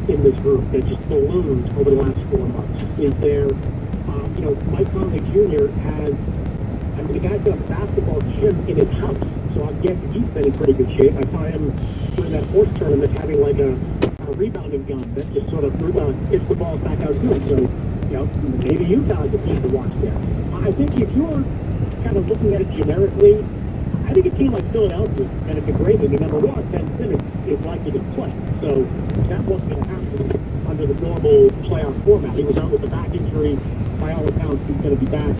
in this group that just ballooned over the last 4 months? Is there, Mike Conley Jr. has, I mean, the guy's got a basketball gym in his house, so I'm guessing he's been in pretty good shape. I saw him during that horse tournament having like a rebounding gun that just sort of hits the ball back out good. So, maybe Utah is a team to watch there. I think if you're kind of looking at it generically, I think a team like Philadelphia and it's a great thing. Number one, Ben Simmons is likely to play. So that wasn't going to happen under the normal playoff format. He was out with a back injury. By all accounts, he's going to be back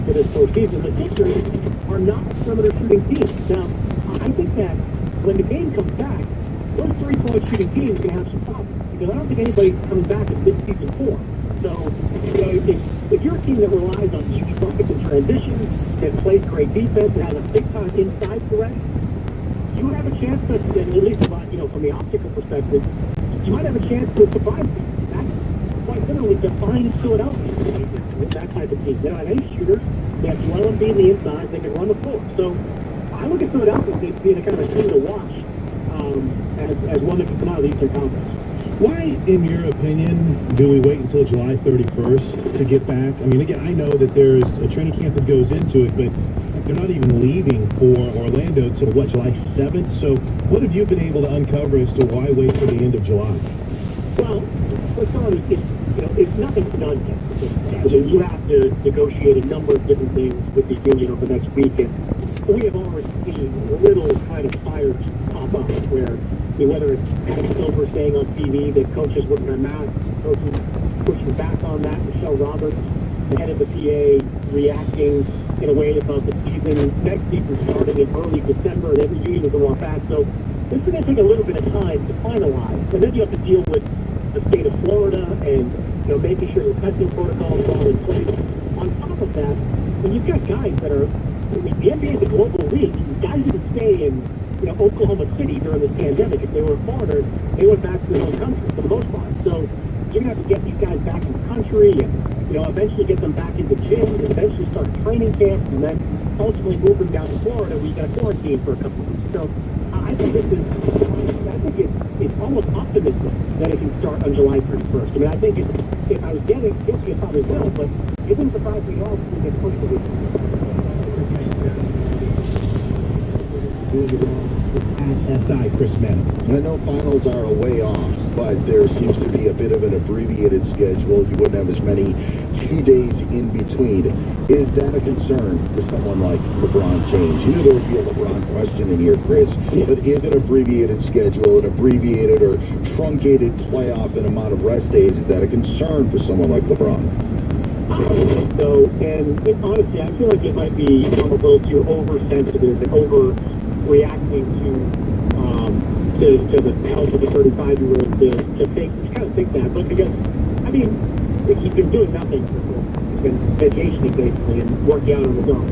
for this postseason. The Sixers are not a perimeter shooting team. Now, I think that when the game comes back, those three-point shooting teams are going to have some problems because I don't think anybody's coming back in mid-season form. So, if you're a team that relies on easy buckets and transition, that plays great defense, that has a big-time inside threat, you have a chance to, at least from the optical perspective, you might have a chance to surprise them. That's quite literally defines Philadelphia right now with that type of team. They don't have any shooters. They have Joel Embiid in the inside. They can run the floor. So I look at Philadelphia as being a kind of a team to watch as one that can come out of the Eastern Conference. Why, in your opinion, do we wait until July 31st to get back? I mean, again, I know that there's a training camp that goes into it, but they're not even leaving for Orlando until, July 7th? So what have you been able to uncover as to why wait for the end of July? Well, what's on is, it's nothing's done yet. I mean, you have to negotiate a number of different things with the union over the next weekend. We have already seen little kind of fires pop up where, whether it's Adam Silver saying on TV that coaches wouldn't wear masks, coaches pushing back on that, Michelle Roberts, the head of the PA, reacting in a way about the season. Next season starting in early December, and every union is going to want back. So this is going to take a little bit of time to finalize. And then you have to deal with the state of Florida and, making sure the testing protocols are all in place. On top of that, when you've got guys that are, the NBA is a global league. Guys didn't stay in, Oklahoma City during this pandemic. If they were foreigners, they went back to their own country for the most part. So you're going to have to get these guys back in the country and, eventually get them back into gyms and eventually start training camps and then ultimately move them down to Florida where you got to quarantine for a couple of weeks. So I think it's almost optimistic that it can start on July 31st. I mean, I think if I was guessing, it probably will, but it wouldn't surprise me at all if we get pushed a week. SI Chris Mannix. I know finals are a way off, but there seems to be a bit of an abbreviated schedule. You wouldn't have as many 2 days in between. Is that a concern for someone like LeBron James? You knew there would be a LeBron question in here, Chris, but is an abbreviated schedule, an abbreviated or truncated playoff and amount of rest days, is that a concern for someone like LeBron? I don't think so, and honestly, I feel like it might be a little too oversensitive and overreacting to the health of a 35-year-old to kind of think that. But because, I mean, he's been doing nothing for he's been vacationing basically and working out on his own.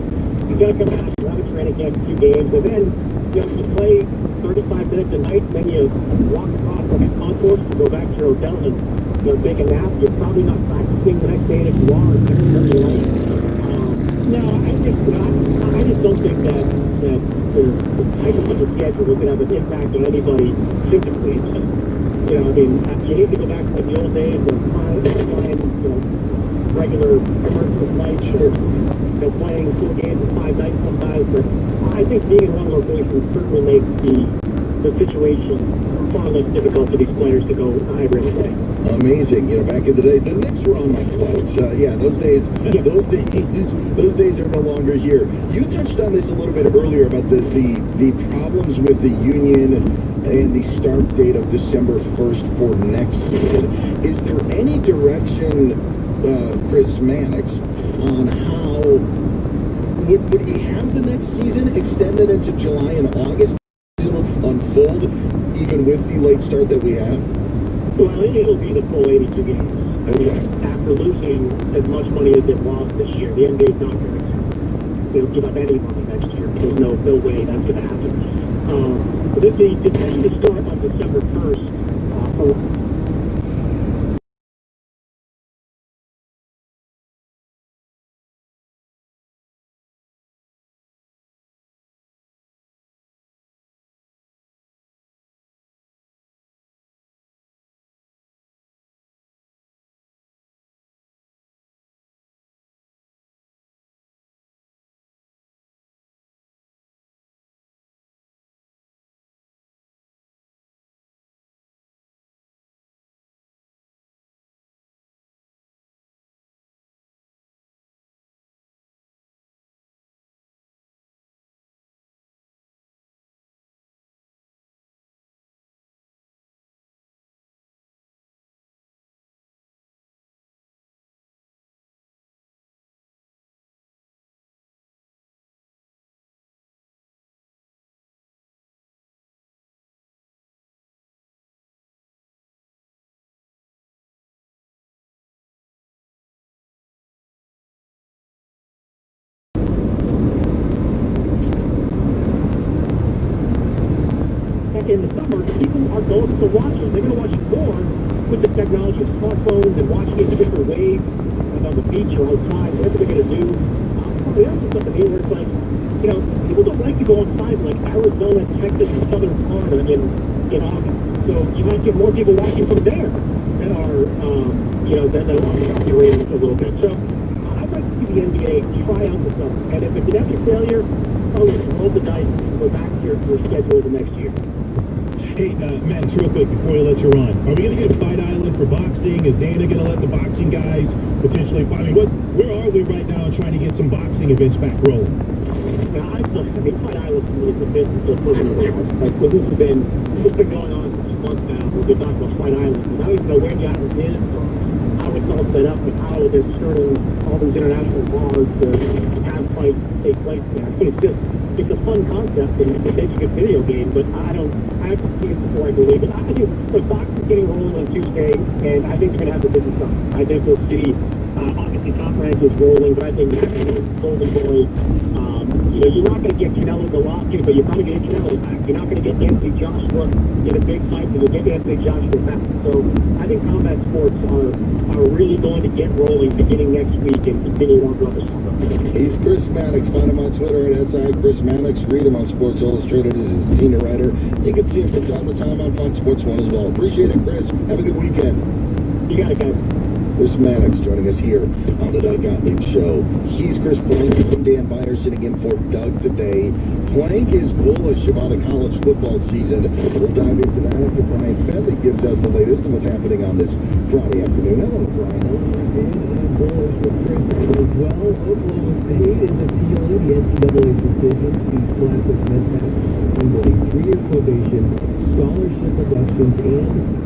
He's got to come back, have a training camp, 2 games, and then you play 35 minutes a night, and then you walk across like a concourse to go back to your hotel and take a nap. You're probably not practicing the next day, and if you are, it's Sunday night. No, I just don't think that the type of a schedule is going to have an impact on anybody physically. You need to go back to like the old days of flying, regular commercial flights, or playing 4 games in 5 nights sometimes. But I think being in one location certainly makes the situation far less difficult for these players to go hybrid today. Amazing. Back in the day, the Knicks were on my flights. Those days are no longer here. You touched on this a little bit earlier about the problems with the union and the start date of December 1st for next season. Is there any direction, Chris Mannix, on how would we have the next season extended into July and August? Unfold even with the late start that we have? Well, it'll be the full 82 games. After losing as much money as it lost this year, the NBA's not going to give up any money next year. There's no way that's going to happen. This is to start on December 1st for in the summer, people are going to watch it. They're going to watch it more with the technology of smartphones and watching it in different ways, like on the beach or outside, whatever they're going to do. There's also something here where it's like, you know, people don't like to go outside like Arizona, Texas, and southern Florida in August. So you might get more people watching from there that are, that are rated a little bit. So I'd like to see the NBA try out the summer. And if it's an epic failure, roll the dice and go back to your schedule the next year. Hey, Matt, real quick before I let you run. Are we going to get a fight island for boxing? Is Dana going to let the boxing guys potentially fight? I mean, where are we right now trying to get some boxing events back rolling? I mean, fight island to me is a business of like, so this has been going on for 2 months now. We've been talking about fight island. And I don't even know where the island is or how it's all set up and how they're skirting all these international laws to have fights take place there. I think it's a fun concept and it's a good video game, but I have to see it before I believe it. I think the boxing's getting rolling on Tuesday, and I think they're going to have the business done. I think we'll see, obviously, Top Rank is rolling, but I think Golden Boy, you're not going to get Canelo Golovkin, but you're probably going to get Canelo back. You're not going to get Anthony Joshua in a big fight, but you'll get Anthony Joshua back. So I think combat sports are really going to get rolling beginning next week and continue on throughout the summer. He's Chris Mannix. Find him on Twitter at SI Chris Mannix. Read him on Sports Illustrated as a senior writer. You can see him from time to time on Fox Sports 1 as well. Appreciate it, Chris. Have a good weekend. You got it, guys. Chris Mannix joining us here on the Doug Gottlieb Show. He's Chris Plank. I'm Dan Beyer sitting in for Doug today. Plank is bullish about a college football season. We'll dive into that after Brian Fenley gives us the latest on what's happening on this Friday afternoon. Hello, Brian. And bullish with Chris as well. Oklahoma State is appealing the NCAA's decision to slap its MedPac with a 3-year probation, scholarship reductions, and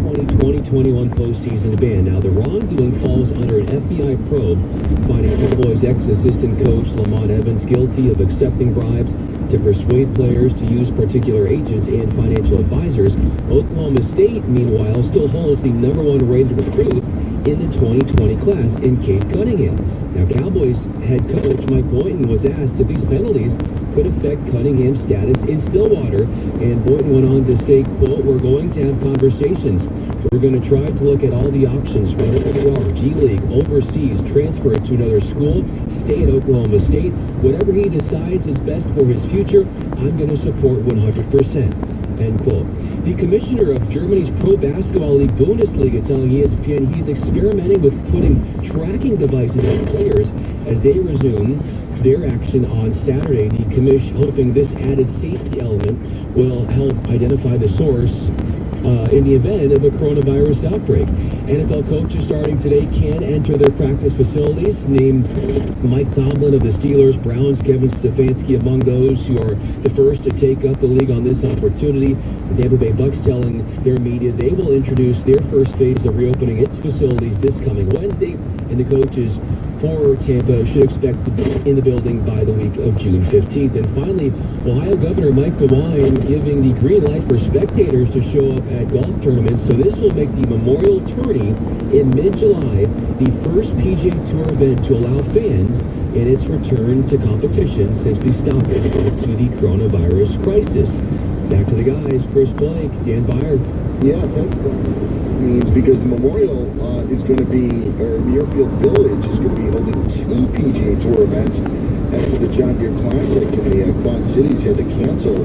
2020-2021 postseason ban. Now, the wrongdoing falls under an FBI probe finding Cowboys ex-assistant coach Lamont Evans guilty of accepting bribes to persuade players to use particular agents and financial advisors. Oklahoma State, meanwhile, still holds the #1 rated recruit in the 2020 class in Cade Cunningham. Now, Cowboys head coach Mike Boynton was asked if these penalties could affect Cunningham's status in Stillwater, and Boynton went on to say, quote, "We're going to have conversations. We're going to try to look at all the options, whatever they are, G League, overseas, transfer to another school, stay at Oklahoma State. Whatever he decides is best for his future, I'm going to support 100%. End quote. The commissioner of Germany's Pro Basketball League Bundesliga telling ESPN he's experimenting with putting tracking devices on players as they resume their action on Saturday. The commission hoping this added safety element will help identify the source in the event of a coronavirus outbreak. NFL coaches starting today can enter their practice facilities, named Mike Tomlin of the Steelers, Browns, Kevin Stefanski among those who are the first to take up the league on this opportunity. The Tampa Bay Bucks telling their media they will introduce their first phase of reopening its facilities this coming Wednesday, and the coaches for Tampa should expect to be in the building by the week of June 15th. And finally, Ohio Governor Mike DeWine giving the green light for spectators to show up at golf tournaments. So this will make the Memorial Tourney in mid-July the first PGA Tour event to allow fans in its return to competition since the stoppage to the coronavirus crisis. Back to the guys, Chris Plank, Dan Beyer. Yeah, that means because the Memorial is going to be, or Muirfield Village is going to be holding 2 PGA Tour events after the John Deere Classic and the Quad Cities had to cancel.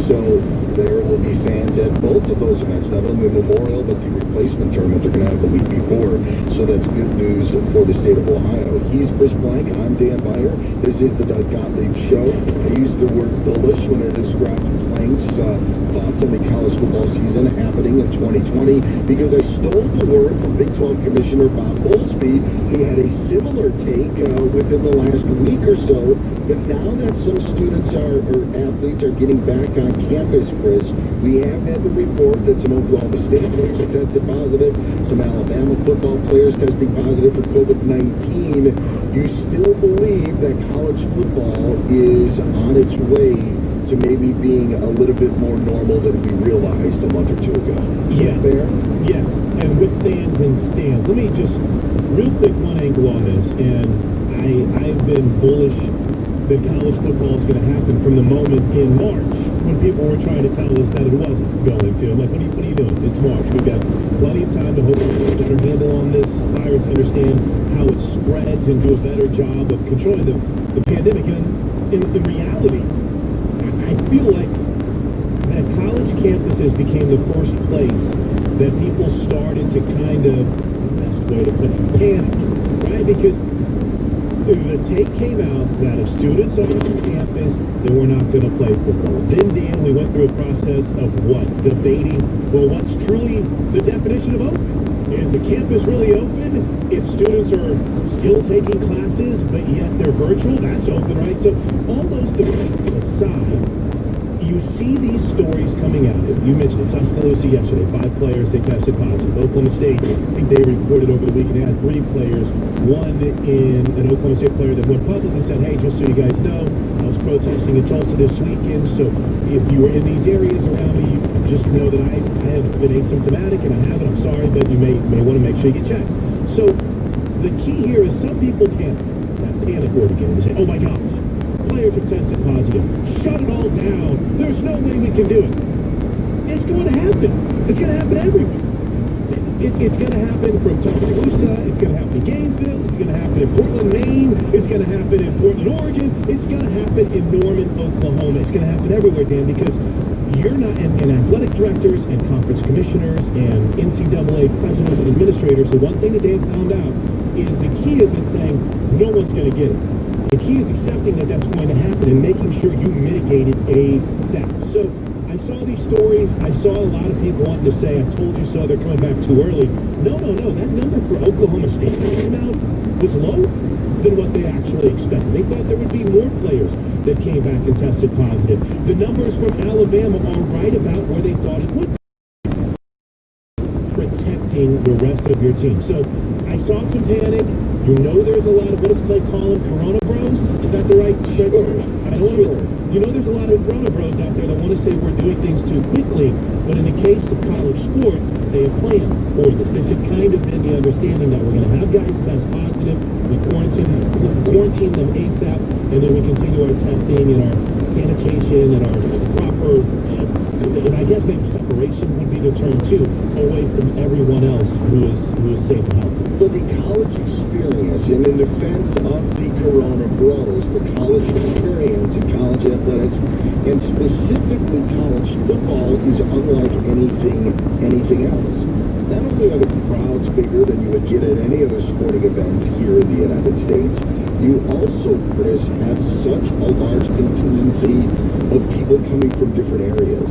So there will be fans at both of those events, not only the Memorial, but the replacement tournament they're going to have the week before. So that's good news for the state of Ohio. He's Chris Blank. I'm Dan Beyer. This is the Doug Gottlieb Show. I use the word bullish when I describe Blank's thoughts on the college football season happening in 2020 because I stole the word from Big 12 Commissioner Bob Bowlesby. He had a similar take within the last week or so, but now that some students or athletes are getting back on campus, Chris, we have had the report that some Oklahoma State players have tested positive, some Alabama football players testing positive for COVID-19. You still believe that college football is on its way to maybe being a little bit more normal than we realized a month or two ago? Yes. Fair? Yes. And with fans and stands, let me just real quick one angle on this, and I've been bullish that college football is going to happen from the moment in March when people were trying to tell us that it wasn't going to. I'm like, what are you doing? It's March. We've got plenty of time to hopefully get a better handle on this virus, understand how it spreads, and do a better job of controlling the pandemic. And in reality, I feel like that college campuses became the first place that people started to kind of, best way to put it, panic, right? Because the take came out that if students are on campus, they were not going to play football. Then, Dan, we went through a process of what? Debating, well, what's truly the definition of open? Is the campus really open? If students are still taking classes, but yet they're virtual, that's open, right? So all those debates aside, you see these stories coming out. You mentioned Tuscaloosa yesterday, 5 players, they tested positive. Oklahoma State, I think they reported over the weekend, they had 3 players. One in an Oklahoma State player that went public and said, hey, just so you guys know, I was protesting in Tulsa this weekend, so if you were in these areas around me, just know that I have been asymptomatic and I haven't. I'm sorry, but you may want to make sure you get checked. So the key here is some people panic. That panic word again. They say, oh my gosh, players have tested positive. Shut it all down. There's no way we can do it. It's going to happen. It's going to happen everywhere. It's going to happen from Tuscaloosa. It's going to happen in Gainesville. It's going to happen in Portland, Maine. It's going to happen in Portland, Oregon. It's going to happen in Norman, Oklahoma. It's going to happen everywhere, Dan, because you're not, and athletic directors and conference commissioners and NCAA presidents and administrators, the one thing that they found out is the key isn't saying no one's going to get it. The key is accepting that that's going to happen and making sure you mitigate it ASAP. So I saw these stories. I saw a lot of people wanting to say, I told you so, they're coming back too early. No. That number for Oklahoma State that came out was lower than what they actually expected. They thought there would be more players that came back and tested positive. The numbers from Alabama are right about where they thought it would be. Protecting the rest of your team. So I saw some panic. You know there's a lot of, what does Clay call them, Corona bros? Is that the right term? I don't know. You know there's a lot of Corona bros out there that want to say we're doing things too quickly, but in the case of college sports, they have planned for this. This had kind of been the understanding that we're going to have guys test positive, we quarantine them ASAP, and then we continue our testing and our sanitation and our proper, and I guess maybe separation would be the term too, away from everyone else who is safe and healthy. But the college experience, and in defense of the Corona bros, the college experience in college athletics, and specifically college football, is unlike anything else. Not only are the crowds bigger than you would get at any other sporting event here in the United States, you also, Chris, have such a large contingency of people coming from different areas,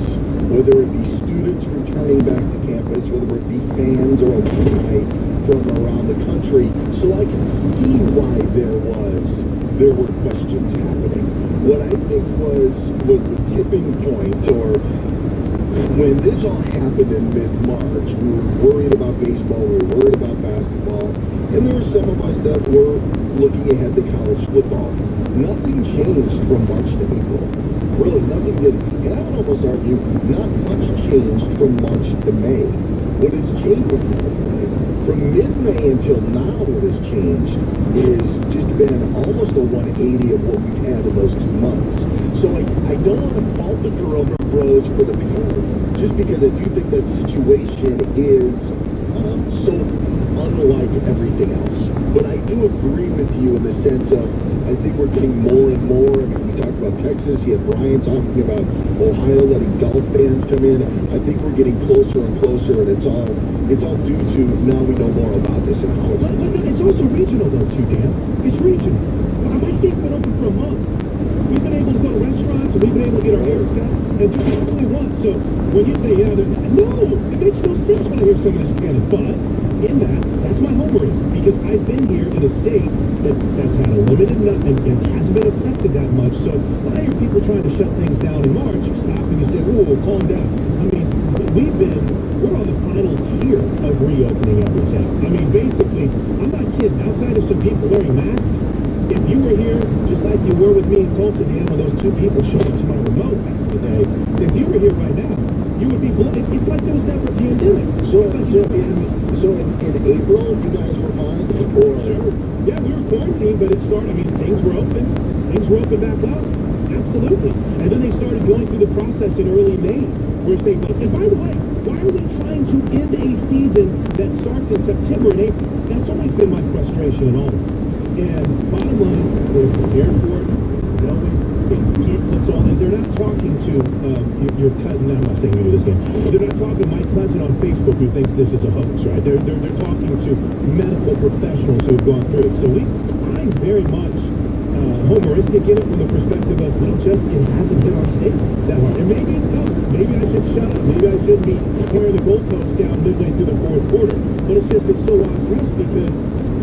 whether it be students returning back to campus, whether it be fans or alumni from around the country. So I can see why there were questions happening. What I think was the tipping point, or when this all happened in mid-March, we were worried about baseball, we were worried about basketball, and there were some of us that were looking ahead to college football. Nothing changed from March to April. Really, nothing did. And I would almost argue, not much changed from March to May. What has changed from mid-May until now, what has changed is just been almost a 180 of what we've had in those 2 months. So I don't want to fault the Corona bros for the panic, just because I do think that situation is so unlike everything else. But I do agree with you in the sense of, I think we're getting more and more. I mean, we talked about Texas, you had Brian talking about Ohio letting golf fans come in. I think we're getting closer and closer, and it's all due to now we know more about this and how it's. But it's also regional though too, Dan. It's regional. My state's been open for a month. We've been able to go to restaurants, and we've been able to get our hair cut and do whatever we want. So when you say, yeah, no, it makes no sense when I hear some of this panic. But in that's my home race, because I've been here in a state that's had a limited and hasn't been affected that much. So when I hear people trying to shut things down in March, you stop and you say, whoa, calm down. I mean, we're on the final tier of reopening everything. I mean, basically, I'm not kidding. Outside of some people wearing masks, if you were here, just like you were with me in Tulsa, Dan, when those 2 people showed up to my remote back in the day, if you were here right now, you would be blown. It's like there was never a pandemic. So in April, you guys were fine? Sure. Yeah, we were quarantined, but it started, I mean, things were open. Things were open back up. Absolutely. And then they started going through the process in early May. We're saying, and by the way, why are we trying to end a season that starts in September and April? That's always been my frustration in all of this. And bottom line, we're prepared for it. They get what's on it. They're not talking to your cousin. I'm not saying you do the same. They're not talking to my cousin on Facebook who thinks this is a hoax, right? They're talking to medical professionals who have gone through it. So I'm very much homeristic in it from the perspective of it hasn't hit our state that hard. And maybe it's not. Maybe I should shut up. Maybe I shouldn't be tearing the goalposts down midway through the fourth quarter. But it's so odd for us because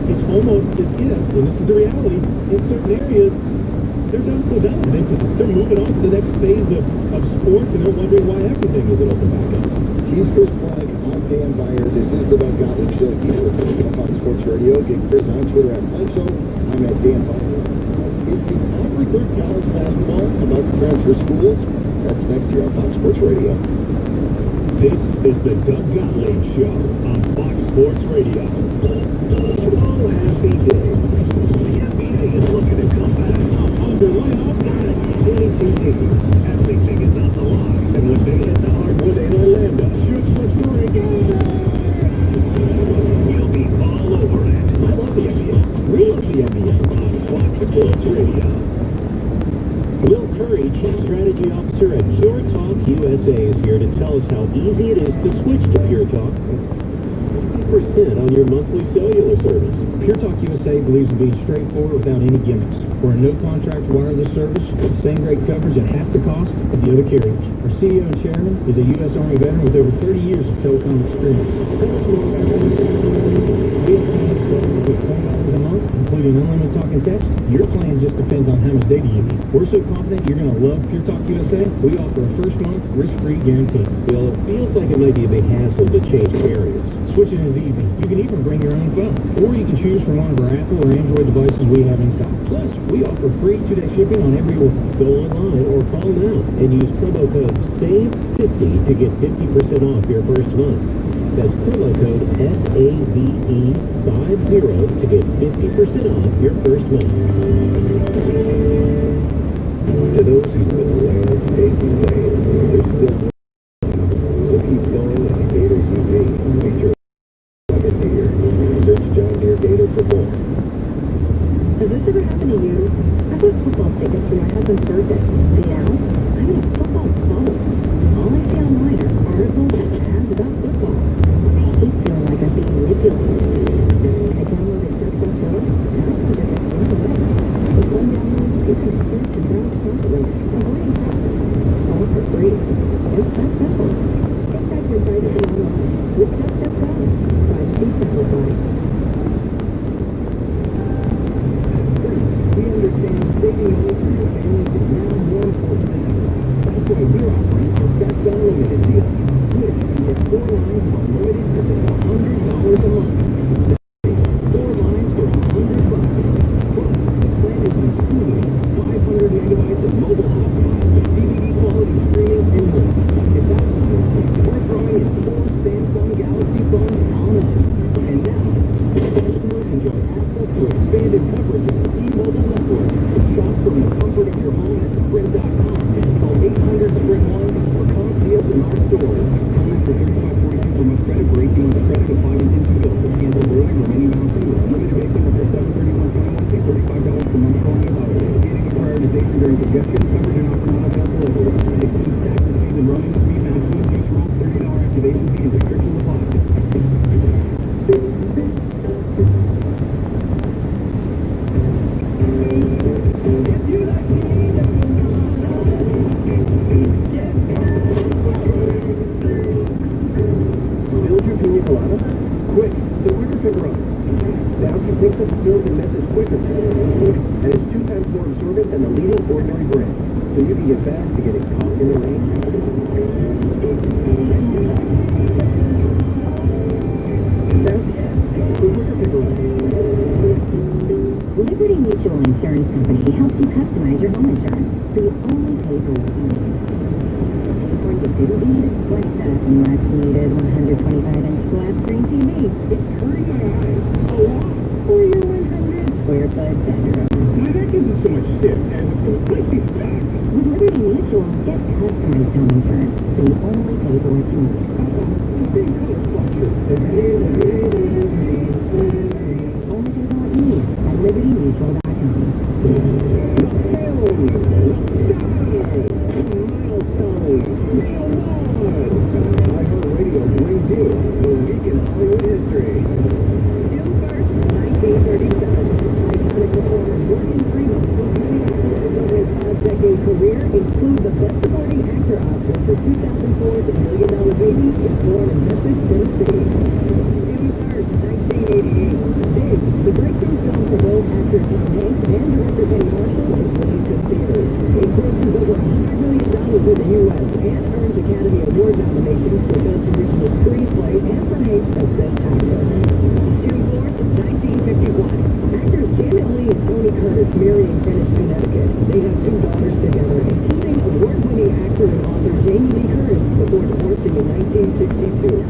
it's almost as if, and this is the reality, in certain areas, they're done so done. They're moving on to the next phase of sports, and they're wondering why everything isn't open back up. He's Chris Plank. I'm Dan Byer. This is the Doug Gottlieb Show here on Fox Sports Radio. Get Chris on Twitter at Plank Show. I'm at Dan Byer. Is the top recruit college basketball about to transfer schools? That's next year on Fox Sports Radio. This is the Doug Gottlieb Show on Fox Sports Radio. Oh, happy day. The NBA is looking to come back underway off 22 teams. Everything is on the line. And when they hit the hardwood in Orlando, shoots for three. You'll be all over it. I love the NBA. We love the NBA on Fox Sports Radio. Will Curry, Chief Strategy Officer at Pure Talk USA, is here to tell us how easy it is to switch to Pure Talk. 50% on your monthly cellular service. Pure Talk USA believes in being straightforward without any gimmicks. We're a no-contract wireless service with the same great coverage at half the cost of the other carriers. Our CEO and chairman is a U.S. Army veteran with over 30 years of telecom experience. Tell us more about that. We have plans starting with $20 a month, including unlimited talk and text. Your plan just depends on how much data you need. We're so confident you're going to love Pure Talk USA, we offer a first month risk-free guarantee. Well, it feels like it might be a big hassle to change carriers. Switching is easy. You can even bring your own phone, or you can choose from one of our Apple or Android devices we have in stock. Plus, we offer free 2-day shipping on every order. Go online or call now and use promo code SAVE50 to get 50% off your first month. That's promo code SAVE50 to get 50% off your first month. To those who know the land stays the same, there's still more. So keep going with the Gator UV. Feature like a deer. Search John Deere Gator for more. Has this ever happened to you? I bought football tickets for my husband's birthday. And now, I'm in a football bubble. All I see online are articles and ads about football. I hate feeling like I'm being manipulated. I downloaded Duck.go, and I found that it's right away. With one download, you can search and browse properly, avoiding problems. All for free. It's that simple. Take back your privacy online with Duck.go. Privacy simplified. We understand saving money for your family is now more important than ever. That's why we're offering our best unlimited deal. Switch and get 4 lines of unlimited for just $100 a month. 4 lines for $100. Plus, the plan includes Commute, 500 megabytes of mobile hotspot, DVD quality streaming, and more. If that's not enough, we're throwing in 4 Samsung Galaxy phones on us. And now, customers enjoy access to expanded coverage of the T-Mobile network. Shop from the comfort of your home at Sprint.com. Call 800-SPRINT-1 or come see us in our stores. Comment for $35.42 per month credit for 18 months credit applied in 2 bills. If canceled early, remaining balance due. Limited basic after 7/31/21. Pay $35 per month calling allowed. Indicating a prioritization during congestion. Coverage and offer not available everywhere. Excludes taxes, fees, and roaming. Speed maximums. Use rules. $30 activation fee and restrictions apply. Quick, the Wicker Picker Up. The algae picks up spills and messes quicker, and is 2 times more absorbent than the leading ordinary brand, so you can get back to getting caught in the rain. That's it. The Wicker Picker Up. Liberty Mutual Insurance Company helps you customize your home insurance, so you only pay for what you need. Pay for what you didn't need, like that much-needed 125-inch flat-screen TV. It's hurting my eyes. So long. Or your 100 square foot bedroom. My neck isn't so much stiff, and it's customized home insurance, so you only pay for what you need. You say color flushes. Only pay for what you need at LibertyMutual.com. iHeartRadio brings you the Week in Hollywood History. June 1st, 1937. Iconic performer Morgan Freeman over his 5-decade career include the Best Supporting Actor Oscar for 2004's $1 Million Baby is born in Memphis, Tennessee. June 3rd, 1988. Big, the breakthrough film for both actor Tom Hanks and director Penny Marshall is released in theaters. It grosses over $100 million in the U.S. and earns Academy Award nominations for Best Original Screenplay and for Hanks as Best Actor. June 4th, 1951. Actors Janet Leigh and Tony Curtis marry in Greenwich, Connecticut. They have 2 daughters together, including award-winning actor and author Jamie Lee Curtis before divorcing in 1962.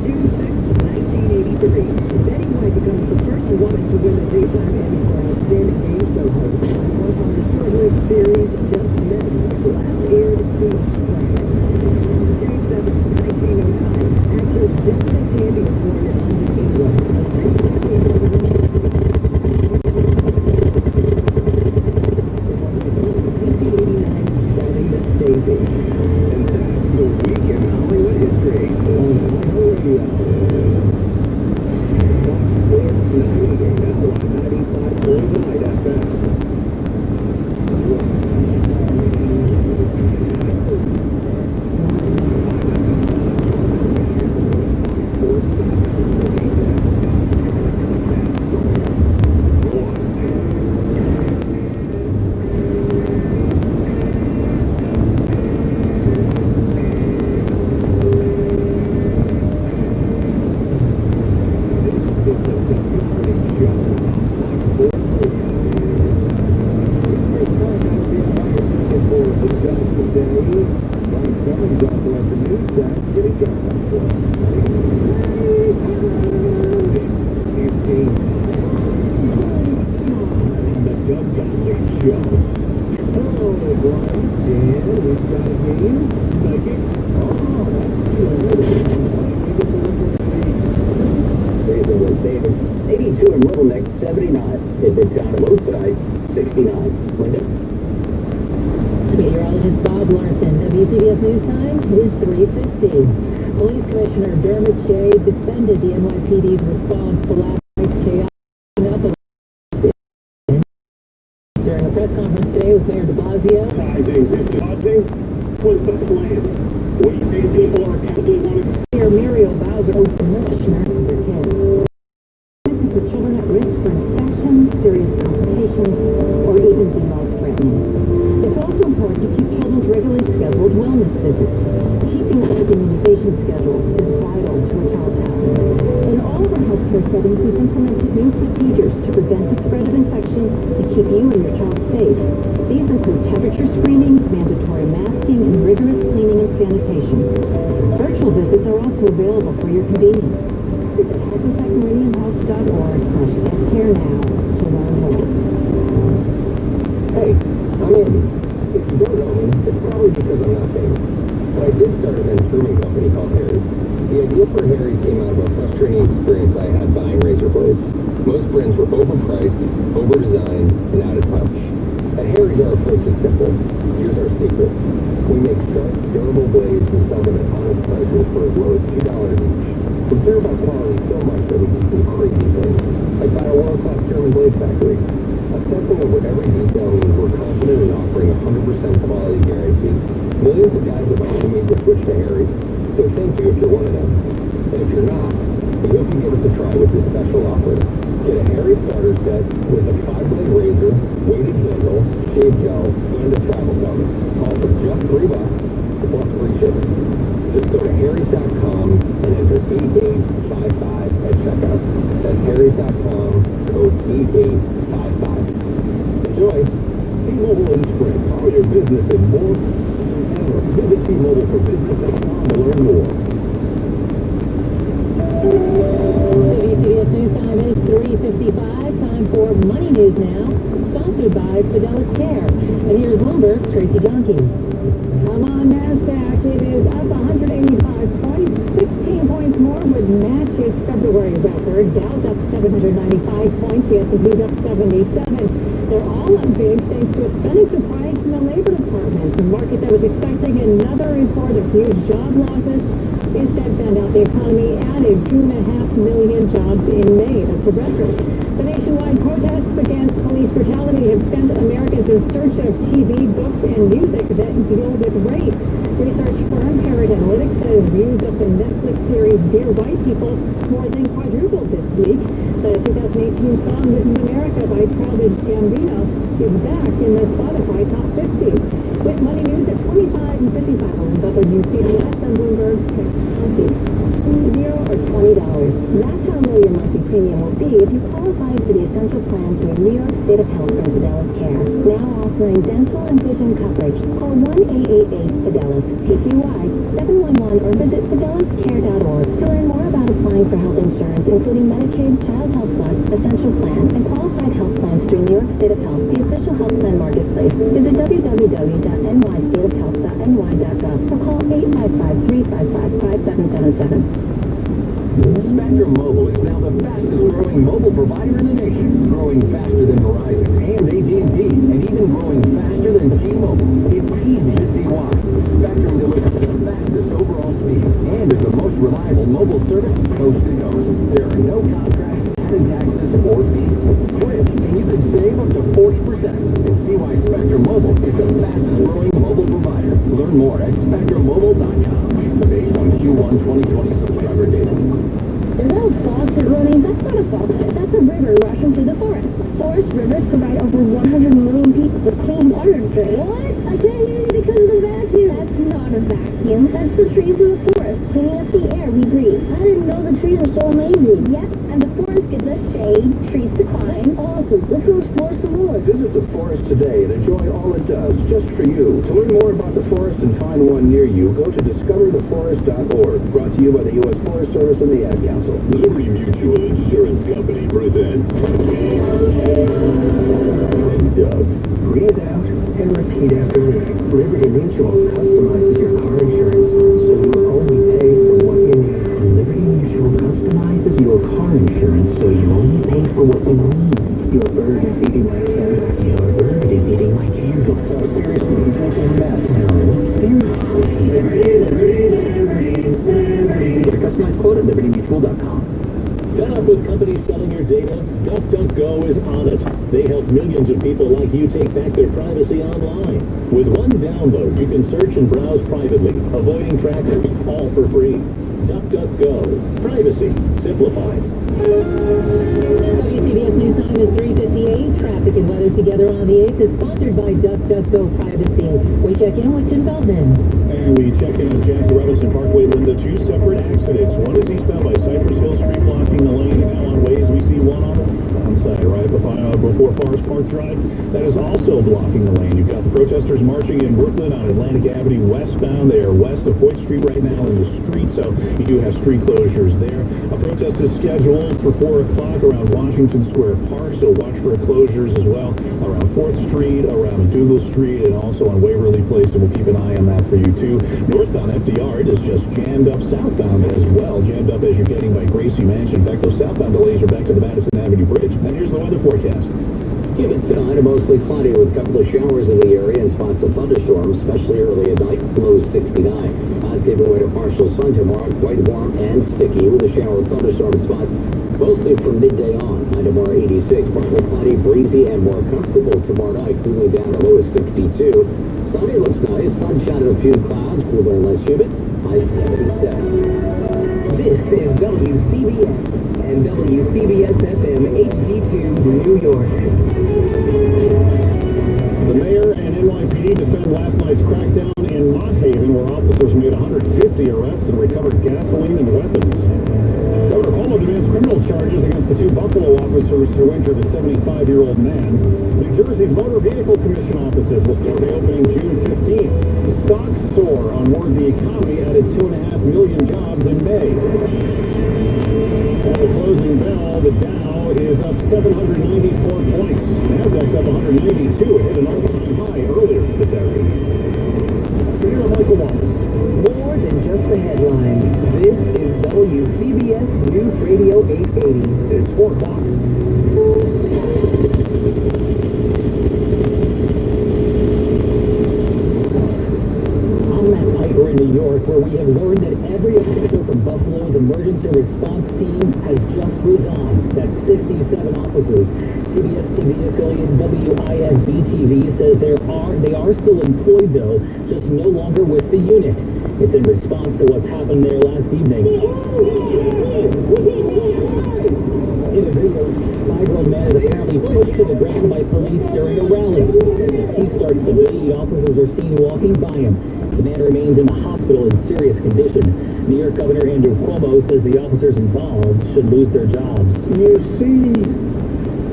June 6th, 1983. Betty White becomes the first woman to win the Daytime Emmy for Outstanding Game Show Host. Once on the short-lived series Just Men, which last aired 2 months prior. June 7th, 1909. Actress Jessica Tandy was born in London, England. And that's the Week in Hollywood History on iHeartRadio. Fox Sports 90 now on 95.9 FM. Meteorologist Bob Larson, WCBS News Time is 3:50. Police Commissioner Dermot Shea defended the NYPD's response to last night's chaos during a press conference today with Mayor de Blasio. What's the plan? What do you think people are actively wanting? Mayor Muriel Bowser to nourish their kids. To put children at risk for infection, serious complications, or even be life-threatening. It's also important to keep children's regularly scheduled wellness visits. Keeping up with immunization schedules is vital to a child's health. In all of our healthcare settings, we've implemented new procedures to prevent the spread of infection and keep you and your child safe. These include temperature screenings, mandatory masking, and rigorous cleaning and sanitation. Virtual visits are also available for your convenience. Visit HackensacMeridianHealth.org/healthcarenow to learn more. Hey, I'm Andy. If you don't know me, it's probably because I'm not famous. But I did start a men's grooming company called Harry's. The idea for Harry's came out of a frustrating experience I had buying razor blades. Most brands were overpriced, overdesigned, and out of touch. At Harry's, our approach is simple. Here's our secret. We make sharp, durable blades and sell them at honest prices for as low as $2 each. We care about quality so much that we do some crazy things, like buy a world-class German blade factory. Obsessing over every detail means we're confident in offering a 100% quality guarantee. Millions of guys have already made the switch to Harry's, so thank you if you're one of them. And if you're not, we hope you give us a try with this special offer. Get a Harry's starter set with a 5-blade razor, weighted handle, shave gel, and a travel gum. All for just $3 plus free shipping. Just go to harrys.com and enter 8855 at checkout. That's harrys.com, code 8855. Enjoy! T-Mobile in Sprint. Power your business and more than ever. Visit T-MobileForBusiness.com to learn more. WCBS News Time is 3:55. Time for Money News now, sponsored by Fidelis Care. And here's Bloomberg's Tracy Jonke. Come on, NASDAQ. It is up 185 points. 16 points more would match its February record. Dow's up 795 points. The S&P's up 77. They're all up big thanks to a stunning surprise from the Labor Department. The market that was expecting another report of huge job losses instead found out the economy added 2.5 million jobs in May. That's a record. The nationwide protests against police brutality have sent Americans in search of TV, books, and music that deal with race. Research firm Parrot Analytics says views of the Netflix series Dear White People more than quadrupled this week. The 2018 song This is America by Childish Gambino is back in the Spotify Top 50. With money news at 25 and 55 on WCBS and Bloomberg's Tech County. $0 or $20. That's how low your monthly premium will be if you qualify for the Essential Plan through New York State of Health and Fidelis Care. Now offering dental and vision coverage. Call 1-888-FIDELIS, TCY 711 or visit fideliscare.org to learn more about applying for health insurance, including Medicaid, Child Health Plus, Essential Plan, and qualified health plans through New York State of Health, the official health plan marketplace. Visit www.nystateofhealth.ny.gov or call 855-355-5777. Spectrum Mobile is now the fastest growing mobile provider in the nation, growing faster than Verizon and AT&T, and even growing faster than T-Mobile. It's easy to see why. Spectrum delivers the fastest overall speeds and is the most reliable mobile service coast to coast. There are no contracts, added taxes, or fees. Switch, and you could save up to 40%. And see why Spectrum Mobile is the fastest growing mobile provider. Learn more at spectrummobile.com. Based on Q1 2020 subscriber data. Is that a faucet running? That's not a faucet. That's a river rushing through the forest. Forest rivers provide over 100 million people with clean water to drink. What? I can't hear you because of the vacuum. That's not a vacuum. That's the trees of the forest cleaning up the air we breathe. I didn't know the trees are so amazing. Yep, and the forest gives us shade, trees to climb. Awesome. Let's go explore some more. Visit the forest today and enjoy all it does just for you. To learn more about the forest and find one near you, go to discovertheforest.org. Brought to you by the U.S. Forest Service and the Ad Council. Liberty Mutual Insurance Company presents Doug. Breathe out and repeat after me. Liberty Mutual customizes your car insurance so you only pay for what you need. Liberty Mutual customizes your car insurance so you only pay for what you need. Your bird is eating my candles. Your bird is eating my candles. Oh, seriously, he's making a mess. No, seriously. Liberty. Get a customized quote at libertymutual.com. Fed up with companies selling your data? DuckDuckGo is on it. They help millions of people like you take back their privacy online. With one download, you can search and browse privately, avoiding trackers, all for free. DuckDuckGo. Privacy simplified. WCBS News Time is 3:58. Traffic and weather together on the 8th is sponsored by DuckDuckGo Privacy. We check in with Jim Belden. And we check in on Jackson Robinson Parkway, Linda. Two separate accidents. One is eastbound by Cypress Hill Street, blocking the lane. And now on Waze, we see one on the side, right before Forest Park Drive. That is also blocking the lane. You've got the protesters marching in Brooklyn on Atlantic Avenue westbound. They are west of Hoyt Street right now in the street, so you do have street closures there. A protest is scheduled for 4 o'clock around Washington Square Park, so watch for closures as well around 4th Street, around Dougal Street, and also on Waverly Place, and we'll keep an eye on that for you too. Northbound FDR, it is just jammed up. Southbound as well, jammed up as you're getting by Gracie Mansion. In fact, those southbound delays are back to the Madison Avenue Bridge. And here's the weather forecast. Give it tonight, mostly cloudy with a couple of showers in the area and spots of thunderstorms, especially early at night, low 69. Highs giving way to partial sun tomorrow, quite warm and sticky with a shower of thunderstorm spots, mostly from midday on. High tomorrow 86, partly cloudy, breezy, and more comfortable tomorrow night, cooling down to low 62. Sunday looks nice, sunshine and a few clouds, cooler and less humid, high 77. This is WCBS and WCBS-FM HD2 New York. The mayor and NYPD defend last night's crackdown in Mott Haven, where officers made 150 arrests and recovered gasoline and weapons. Governor Cuomo demands criminal charges against the 2 Buffalo officers who injured a 75-year-old man. New Jersey's Motor Vehicle Commission offices will start reopening June 15th. The stocks soar on word the economy added 2.5 million jobs in May. At the closing bell, the Dow is up 794 points. Nasdaq's up 192. It hit an all-time high earlier this afternoon. 80, and it's 4 o'clock. I'm Matt Piper in New York, where we have learned that every officer from Buffalo's emergency response team has just resigned. That's 57 officers. CBS TV affiliate WIFB-TV says they are still employed, though, just no longer with the unit. It's in response to what's happened there last evening. In a video, a 5-year-old man is apparently pushed to the ground by police during a rally. As he starts to bleed, officers are seen walking by him. The man remains in the hospital in serious condition. New York Governor Andrew Cuomo says the officers involved should lose their jobs. You see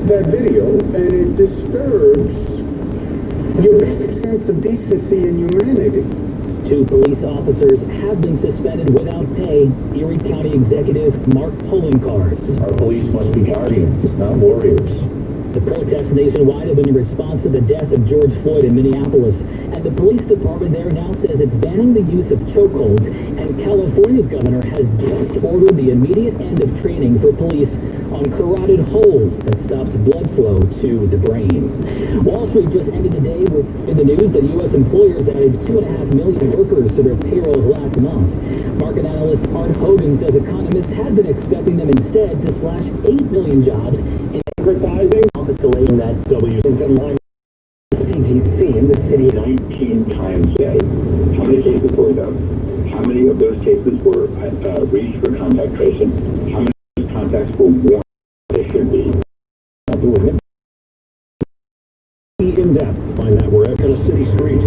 that video, and it disturbs your basic sense of decency and humanity. 2 police officers have been suspended without pay. Erie County Executive Mark Poloncarz. Our police must be guardians, not warriors. The protests nationwide have been in response to the death of George Floyd in Minneapolis, and the police department there now says it's banning the use of chokeholds, and California's governor has just ordered the immediate end of training for police on carotid hold that stops blood flow to the brain. Wall Street just ended the day in the news that U.S. employers added 2.5 million workers to their payrolls last month. Market analyst Art Hogan says economists had been expecting them instead to slash 8 million jobs in advertising, office delaying that CDC in the city 19 times a day. How many cases were there? How many of those cases were reached for contact tracing? How many contacts were warned they should be? In depth, find that wherever on a city street.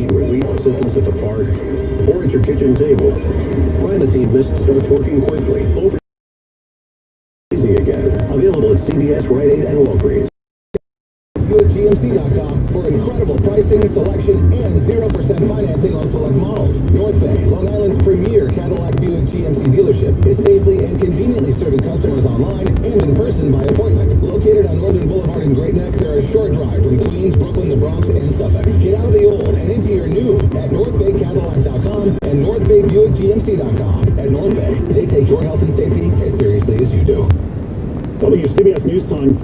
Relief assistance at the park or at your kitchen table. Primatine Mist starts working quickly. Over easy again. Available at CVS, Rite Aid, and Walgreens. GMC.com for incredible pricing, selection, and 0% financing on select models. North Bay, Long Island's premier Cadillac Buick GMC dealership, is safely and conveniently serving customers online and in person by appointment. Located on Northern Boulevard in Great Neck, they're a short drive from Queens, Brooklyn, the Bronx, and Suffolk. Get out of the old and into your new at NorthBayCadillac.com and NorthBayBuickGMC.com. At North Bay, they take your health and safety as seriously as you do. WCBS News Time.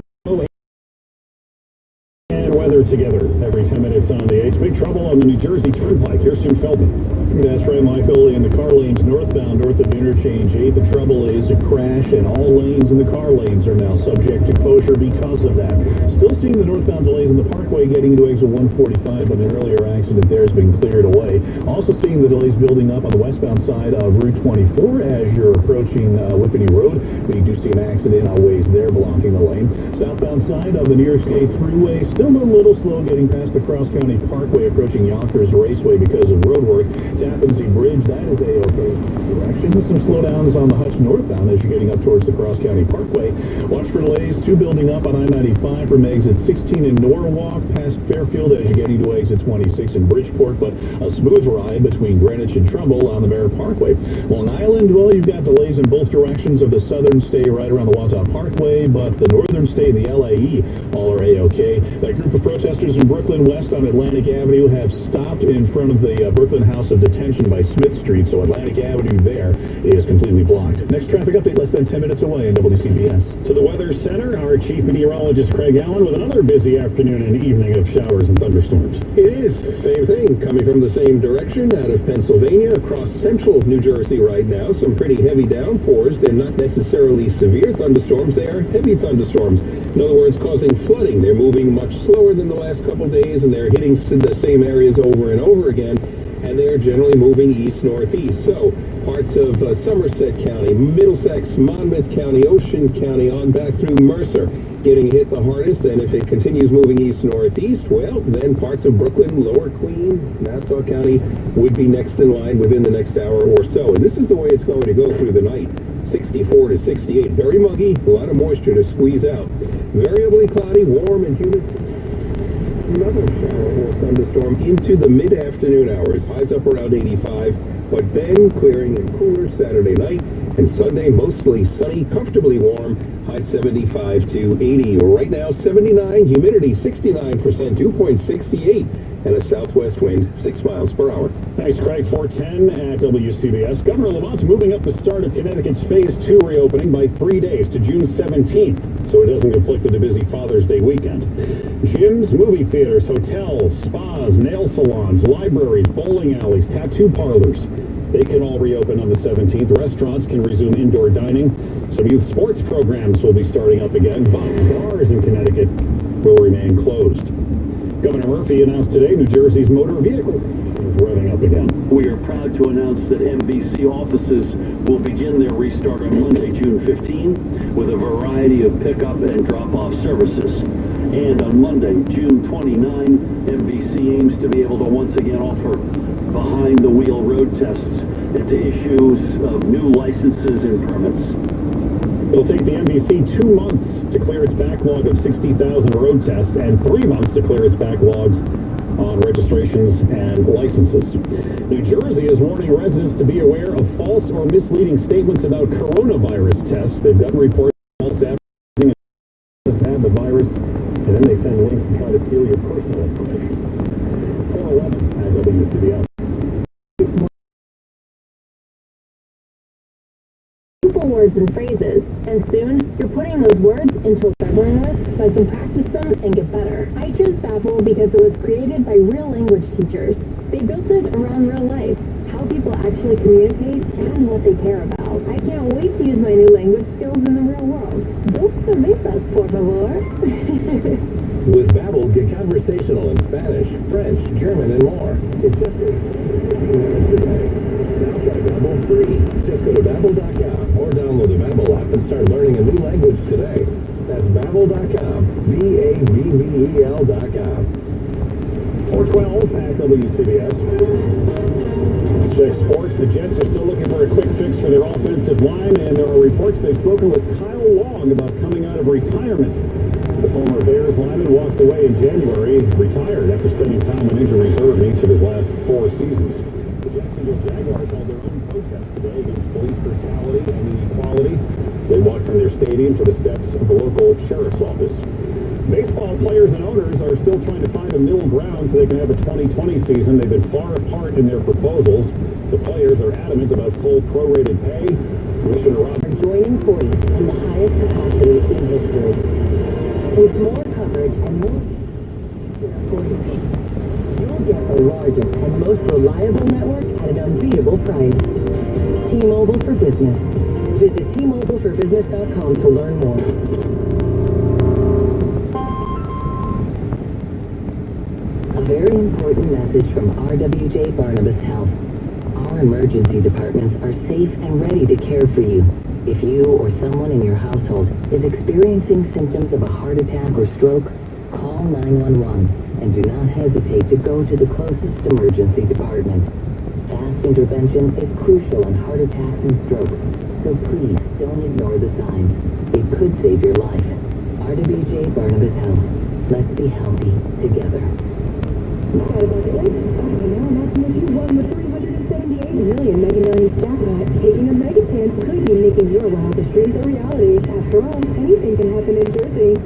Weather together every 10 minutes on the 8th. Big trouble on the New Jersey Turnpike. Here's Sue Feldman. That's right, Michael. In the car lanes northbound, north of Interchange 8, the trouble is a crash, and all lanes in the car lanes are now subject to closure because of that. Still seeing the northbound delays in the Parkway getting into exit 145, but an earlier accident there has been cleared away. Also seeing the delays building up on the westbound side of Route 24 as you're approaching Whippany Road. We do see an accident on ways there blocking the lane. Southbound side of the New York State Thruway still a little slow getting past the Cross County Parkway approaching Yonkers Raceway because of road work. Tappan Zee Bridge, that is a-okay direction. Some slowdowns on the Hutch northbound as you're getting up towards the Cross County Parkway. Watch for delays, 2 building up on I-95 from exit 16 in Norwalk past Fairfield as you're getting to exit 26 in Bridgeport, but a smooth ride between Greenwich and Trumbull on the Merritt Parkway. Long Island, well, you've got delays in both directions of the southern stay right around the Watauga Parkway, but the northern stay and the LAE all are a-okay. That group of protesters in Brooklyn West on Atlantic Avenue have stopped in front of the Brooklyn House of Detention by Smith Street, so Atlantic Avenue there is completely blocked. Next traffic update less than 10 minutes away in WCBS. To the Weather Center, our chief meteorologist Craig Allen with another busy afternoon and evening of showers and thunderstorms. It is. Same thing, coming from the same direction out of Pennsylvania across central New Jersey right now. Some pretty heavy downpours. They're not necessarily severe thunderstorms. They are heavy thunderstorms. In other words, causing flooding. They're moving much slower than the last couple days, and they're hitting the same areas over and over again, and they're generally moving east-northeast. So parts of Somerset County, Middlesex, Monmouth County, Ocean County, on back through Mercer, getting hit the hardest. And if it continues moving east-northeast, well, then parts of Brooklyn, Lower Queens, Nassau County would be next in line within the next hour or so. And this is the way it's going to go through the night. 64 to 68, very muggy, a lot of moisture to squeeze out. Variably cloudy, warm and humid. Another shower or thunderstorm into the mid-afternoon hours. Highs up around 85, but then clearing and cooler Saturday night. And Sunday, mostly sunny, comfortably warm, high 75 to 80. Right now, 79, humidity 69%, dew point 68, and a southwest wind 6 miles per hour. Thanks, Craig. 410 at WCBS. Governor Lamont's moving up the start of Connecticut's Phase 2 reopening by 3 days to June 17th, so it doesn't conflict with the busy Father's Day weekend. Gyms, movie theaters, hotels, spas, nail salons, libraries, bowling alleys, tattoo parlors. They can all reopen on the 17th. Restaurants can resume indoor dining. Some youth sports programs will be starting up again, but bars in Connecticut will remain closed. Governor Murphy announced today New Jersey's motor vehicle is revving up again. We are proud to announce that MVC offices will begin their restart on Monday, June 15, with a variety of pickup and drop-off services. And on Monday, June 29, MVC aims to be able to once again offer behind-the-wheel road tests and to issues of new licenses and permits. It'll take the MVC 2 months to clear its backlog of 60,000 road tests and 3 months to clear its backlogs on registrations and licenses. New Jersey is warning residents to be aware of false or misleading statements about coronavirus tests. They've gotten reports of false advertising have the virus, and then they send links to try to steal your personal information. 411 at WCBS. Simple words and phrases, and soon you're putting those words into a struggling with so I can practice them and get better. I chose Babbel because it was created by real language teachers. They built it around real life, how people actually communicate and what they care about. I can't wait to use my new language skills in the real world. Dos cervezas, por favor. With Babbel, get conversational in Spanish, French, German, and more. It's just 15 minutes a day. Now try Babbel free. Just go to Babbel.com or download the Babbel app and start learning a new language today. That's Babbel.com, Babbel.com. 412 at WCBS. Check sports. The Jets are still looking for a quick fix for their offensive line, and there are reports they've spoken with Kyle Long about coming out of retirement. The former Bears lineman walked away in January, retired after spending time on injury reserve in each of his last 4 seasons. The Jacksonville Jaguars held their own protest today against police brutality and inequality. They walked from their stadium to the steps of the local sheriff's office. Baseball players and owners are still trying to find a middle ground so they can have a 2020 season. They've been far apart in their proposals. The players are adamant about full prorated pay. Commissioner Robert Joining force on the highest capacity in history. With more coverage and more you'll get the largest and most reliable network at an unbeatable price. T-Mobile for Business. Visit T-MobileForBusiness.com to learn more. A very important message from RWJ Barnabas Health. Our emergency departments are safe and ready to care for you. If you or someone in your household is experiencing symptoms of a heart attack or stroke, call 911 and do not hesitate to go to the closest emergency department. Fast intervention is crucial in heart attacks and strokes, so please don't ignore the signs. It could save your life. RWJ Barnabas Health. Let's be healthy together. Sorry about it. Now imagine if you won the $378 million Mega Millions jackpot. Taking a mega chance could be making your wildest dreams a reality. After all, anything can happen in Jersey.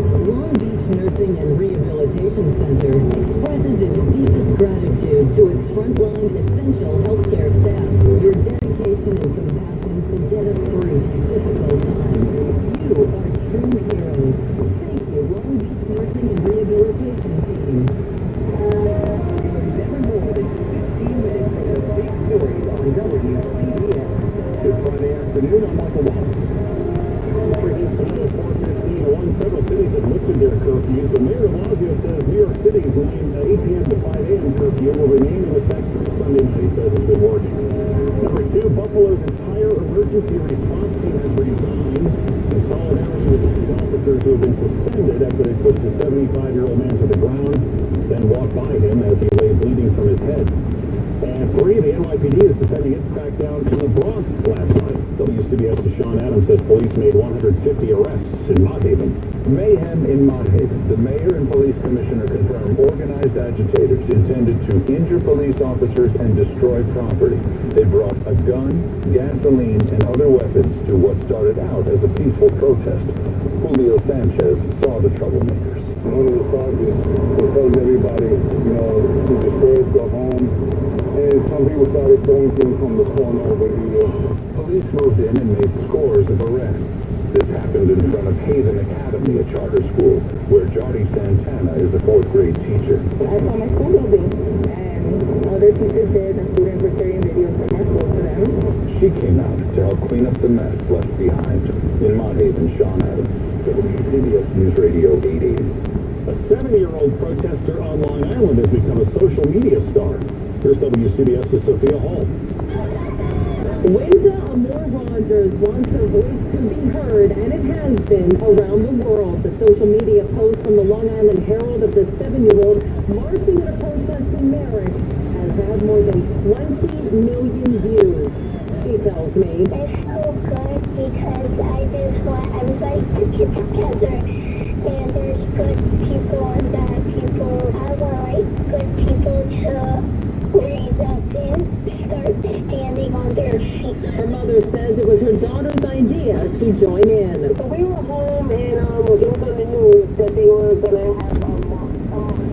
Long Beach Nursing and Rehabilitation Center expresses its deepest gratitude to its frontline essential healthcare staff. Your dedication and compassion to get us through these difficult times. You are true heroes. Thank you, Long Beach Nursing and Rehabilitation Team. Never more than 15 minutes of big stories on WCBS. This Friday afternoon, I'm Michael Wallace. Previous tonight at 4:15, several cities have lifted their curfews, but Mayor de Blasio says New York City's 8 p.m. to 5 a.m. curfew will remain in effect through Sunday night. He says it's been working. Number 2, Buffalo's entire emergency response team has resigned in solidarity with the 2 officers who have been suspended after they pushed a 75-year-old man to the ground, then walked by him as he lay bleeding from his head. And 3, the NYPD is defending its crackdown in the Bronx last night. WCBS's Sean Adams says police police made 150 arrests in Mott Haven. Mayhem in Mott Haven. The mayor and police commissioner confirm organized agitators intended to injure police officers and destroy property. They brought a gun, gasoline, and other weapons to what started out as a peaceful protest. Julio Sanchez saw the troublemakers. One of the sergeants tells everybody, to disperse, go home. And some people started throwing things from the corner over here. Police moved in and made scores of arrests. This happened in front of Haven Academy, a charter school, where Jody Santana is a fourth grade teacher. I saw my school building, and other teachers said the students were sharing videos from our school to them. She came out to help clean up the mess left behind. In Mott Haven, Sean Adams, WCBS News Radio 880. A 70-year-old protester on Long Island has become a social media star. Here's WCBS's Sophia Hall. Winter Amor Rogers wants her voice to be heard, and it has been around the world. The social media post from the Long Island Herald of the 7-year-old marching in a protest in Merrick has had more than 20 million views. She tells me, it's so good because I just want everybody to get together, and there's good people and bad people. I want good people to raise up and start standing on their feet. Her mother says it was her daughter's idea to join in. So we were home and it was on the news that they were going to have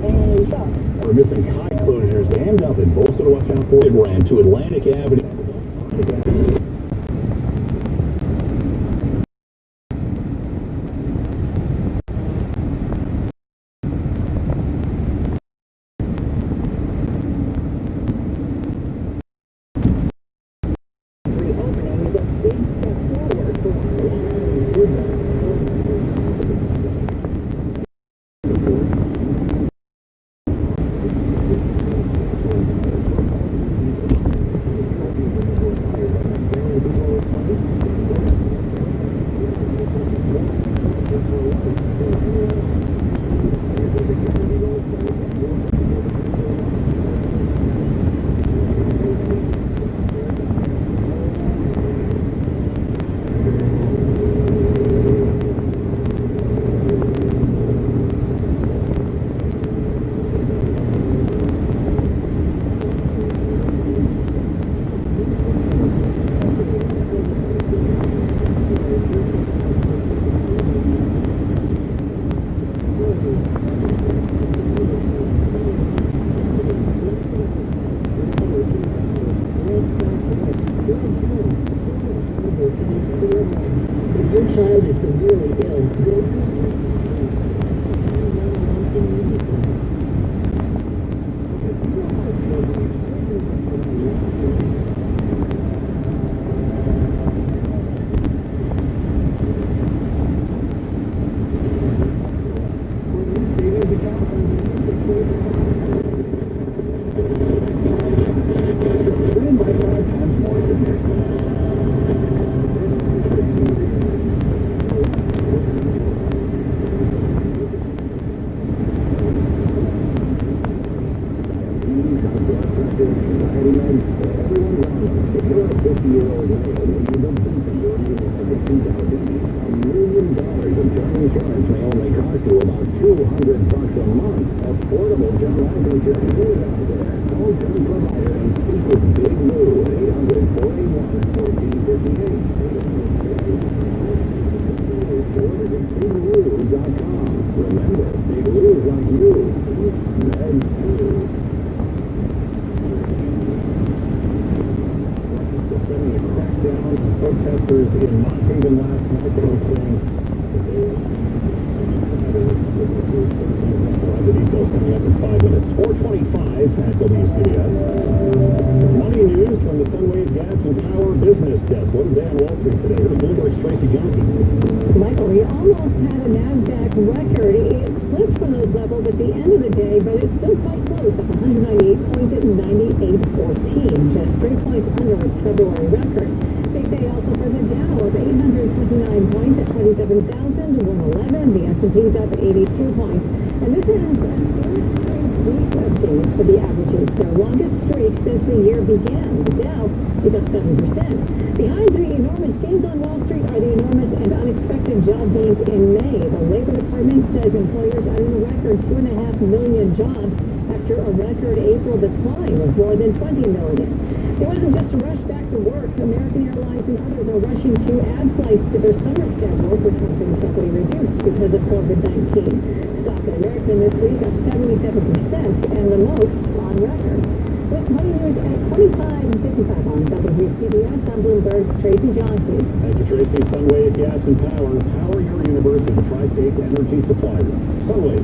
and so. For missing high closures and up in Bolster to watch out for. It ran to Atlantic Avenue. Protesters in Mott Haven last night posting the details coming up in 5 minutes. 4:25 at WCBS. Money news from the Sunwave Gas and Power Business Desk. What a day on Wall Street today. Here's Bloomberg's Tracy Johnson. Michael, we almost had a NASDAQ record. It slipped from those levels at the end of the day, but it's still quite close, up 198 points at 98.14, just 3 points under its February record. Big day also for the Dow, up 829 points at 27,111. The S&P's up 82 points. And this is the third week of days for the averages, their longest streak since the year began. The Dow is up 7%. Behind the enormous enormous gains on Wall Street are the enormous and unexpected job gains in May. The Labor Department says employers added a record 2.5 million jobs after a record April decline of more than 20 million. It wasn't just a rush back to work. American Airlines and others are rushing to add flights to their summer schedule, which has been sharply reduced because of COVID-19. Stock in American this week up 77% and the most on record. With Money News at 25:55 on WCBS, I'm Bloomberg's Tracy Johnson. Thank you, Tracy. Sunwave Gas and Power. Power your universe with the Tri-State's energy supplier. Sunwave.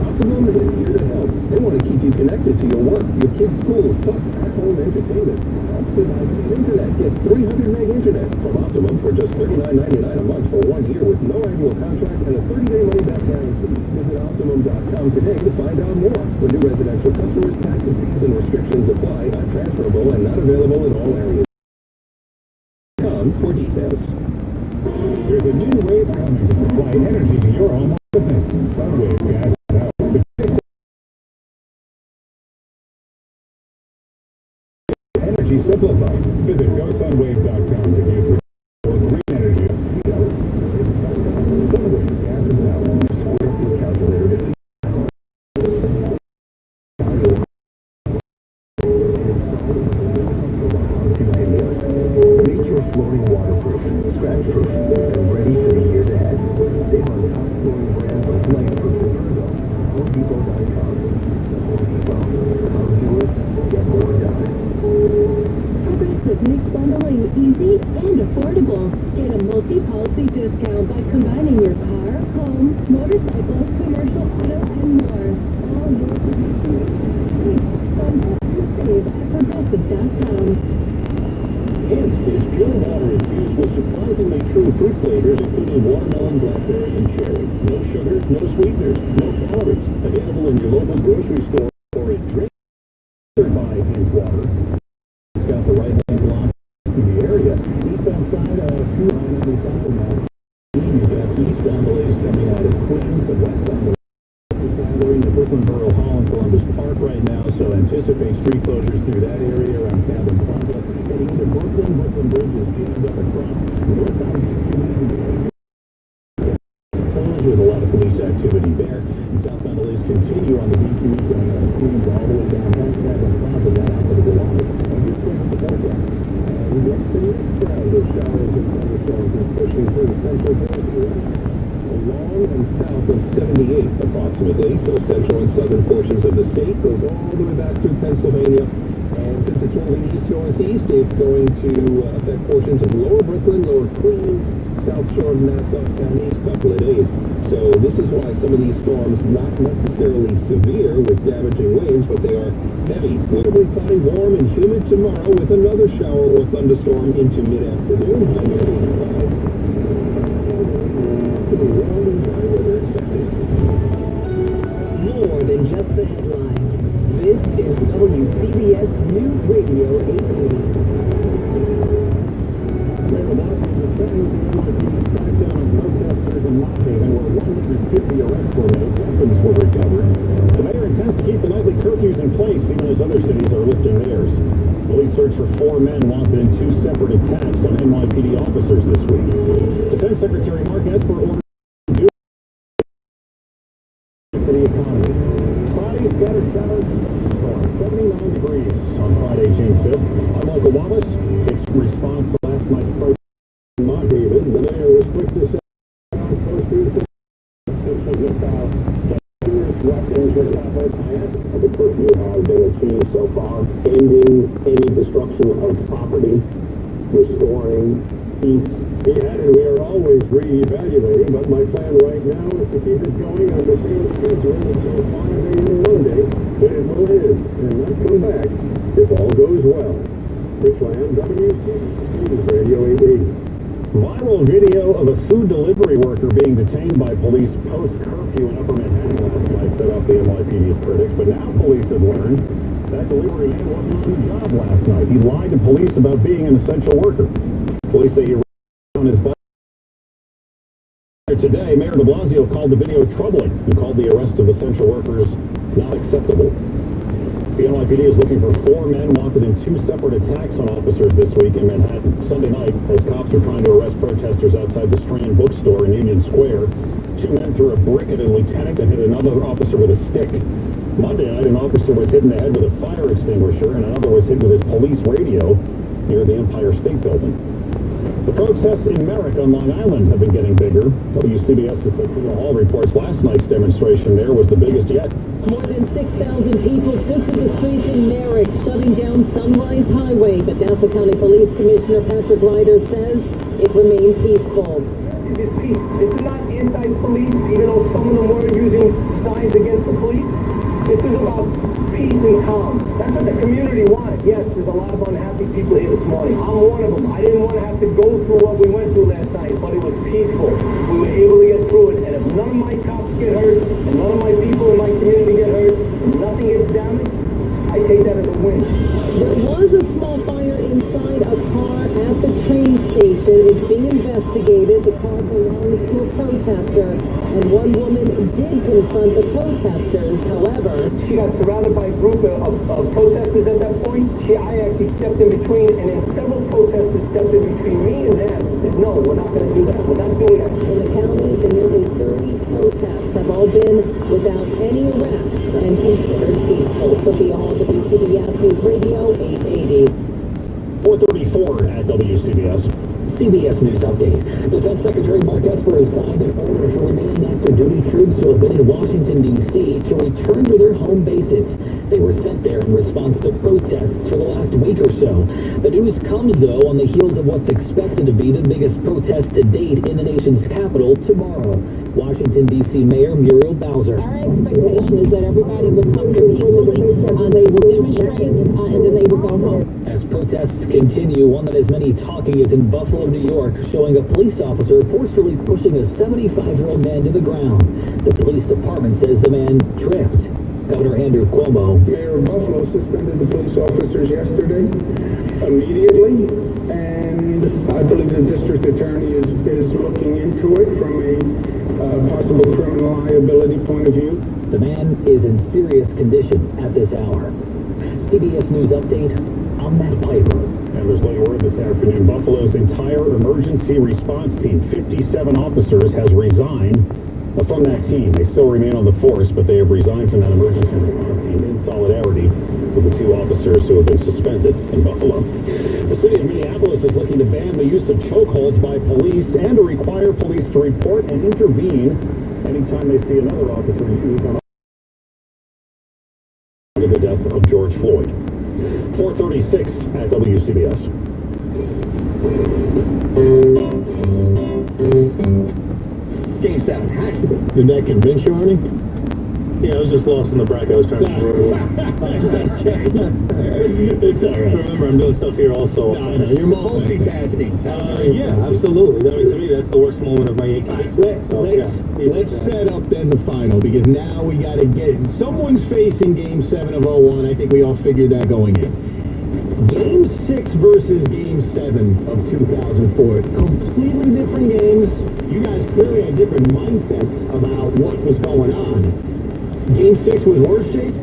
Optimum is here to help. They want to keep you connected to your work, your kids' schools, plus at-home entertainment. Help with high-speed internet. Get 300 meg internet from Optimum for just $39.99 a month for 1 year with no annual contract and a 30-day money-back guarantee. Visit Optimum.com today to find out more. For new residential customers, taxes, fees, and restrictions apply. Not transferable and not available in all areas. Come for details. There's a new wave coming to supply energy to your home or business. Sunwave Gas and Power. Energy simplified. Visit GoSunwave.com to view green energy. Sunwave Gas and Power. Calculator. Make your flooring waterproof, scratch-proof, and ready for the years ahead. Save on top flooring brands like Lightproof and Ergo. HomeDepot.com. Home Depot. How do it? Get more done. Progressive makes bundling easy and affordable. Get a multi-policy discount by combining your car, home, motorcycle, commercial, auto, and more. All your protection. Save at Progressive.com. Hint is pure water infused with surprisingly true fruit flavors, including watermelon, blackberry, and cherry. No sugar, no sweeteners, no calories. Available in your local grocery store or at drink by Hint Water. It's got the right-hand block to the area. Eastbound side of 295 now. You've got eastbound delays coming out of Queens and westbound gathering the Brooklyn Borough Hall and Columbus Park right now, so anticipate street closures through that area around Camden Plaza. Heading into Brooklyn Bridge is jammed up across northbound closed with a lot of police activity there. And southbound delays continue on the B2 going out of Queens all the way down past Camden Plaza, right out to the Gowanus. And here's the forecast. And what's the next round of showers and thunderstorms is pushing through central Jersey, along and south of 78 approximately, so central and southern portions of the state, goes all the way back through Pennsylvania, and since it's moving east-northeast, it's going to affect portions of lower Brooklyn, lower Queens, south shore of Nassau County, a couple of days. So this is why some of these storms not necessarily severe with damaging winds, but they are heavy. Winterly cloudy, warm and humid tomorrow with another shower or thunderstorm into mid-afternoon. High near 85. More than just the headlines. This is WCBS News Radio 880. Mayor Washington defending the NYPD's crackdown on protesters in Mott-Haven, where 150 arrests were made, weapons were recovered. The mayor intends to keep the nightly curfews in place, even as other cities are lifting theirs. Police search for 4 men wanted in 2 separate attacks on NYPD officers this week. Defense Secretary Mark Esper ordered to the economy. Friday, scattered showers, 79 degrees on Friday, June 5th. I'm Michael Wallace. In response to last night's protest in Mott-Haven, the mayor was quick to say curfews weapons recovered. I asked how the curfew has been achieved so far, ending any destruction of property, restoring peace. He added, we are always re-evaluating, but my plan right now is to keep it going on the same schedule until 5 a.m. Monday, when it will end, and not come back if all goes well. Rich Lamb, WCBS Radio 880. Viral video of a food delivery worker being detained by police post-curfew in Upper Manhattan last night set off the NYPD's critics, but now police have learned that delivery man wasn't on the job last night. He lied to police about being an essential worker. Police say he on his butt. Today, Mayor de Blasio called the video troubling and called the arrest of essential workers not acceptable. The NYPD is looking for 4 men wanted in 2 separate attacks on officers this week in Manhattan. Sunday night, as cops were trying to arrest protesters outside the Strand bookstore in Union Square, 2 men threw a brick at a lieutenant and hit another officer with a stick. Monday night, an officer was hit in the head with a fire extinguisher and another was hit with his police radio near the Empire State Building. The protests in Merrick on Long Island have been getting bigger. WCBS's Sophia Hall reports last night's demonstration there was the biggest yet. More than 6,000 people took to the streets in Merrick, shutting down Sunrise Highway. But Nassau County Police Commissioner Patrick Ryder says it remained peaceful. This peace. This is not anti-police, even though some of them were using signs against the police. This is about peace and calm. That's what the community wanted. Yes, there's a lot of unhappy people here this morning. I'm one of them. I didn't want to have to go through what we went through last night, but it was peaceful. We were able to get through it, and if none of my cops get hurt, and none of my people in my community get hurt, and nothing gets damaged, I take that as a win. There was a small fire inside a car at the train station. It's being investigated. The car belongs to a protester, and one woman did confront the protesters. However, she got surrounded by a group of protesters at that point. I actually stepped in between, and then several protesters stepped in between me and them and said, no, we're not going to do that. We're not doing that. In the county, the nearly 30 protests have all been without any arrests and considered peaceful. Sophia Hall, WCBS News Radio, 880. 4:34 at WCBS. CBS News Update. Defense Secretary Mark Esper has signed an order for remaining active duty troops who have been in Washington, D.C. to return to their home bases. They were sent there in response to protests for the last week or so. The news comes, though, on the heels of what's expected to be the biggest protest to date in the nation's capital tomorrow. Washington, D.C. Mayor Muriel Bowser. Our expectation is that everybody will come here peacefully, they will demonstrate, and then they will go home. As protests continue, one that has many talking is in Buffalo, New York, showing a police officer forcefully pushing a 75-year-old man to the ground. The police department says the man tripped. Governor Andrew Cuomo. Mayor of Buffalo suspended the police officers yesterday, immediately, and I believe the district attorney is looking into it from a possible criminal liability point of view. The man is in serious condition at this hour. CBS News Update, I'm Matt Piper. And there's late word this afternoon. Buffalo's entire emergency response team, 57 officers, has resigned from that team. They still remain on the force, but they have resigned from that emergency response team in solidarity with the 2 officers who have been suspended in Buffalo. The city of Minneapolis is looking to ban the use of chokeholds by police and to require police to report and intervene anytime they see another officer use on the death of George Floyd. 4:36 at WCBS. Game 7 has to be. Did that convince you, Arnie? Yeah, I was just lost in the bracket. I was trying to It's all right. Remember, I'm doing stuff here also. No, you're multitasking. Yeah, absolutely. I mean, to me, that's the worst moment of my Yankees. Let's set up then the final, because now we got to get someone's face in Game 7 of 01. I think we all figured that going in. Game 6 versus Game 7 of 2004. Completely different games. You guys clearly had different mindsets about what was going on. Game 6 was worse shape.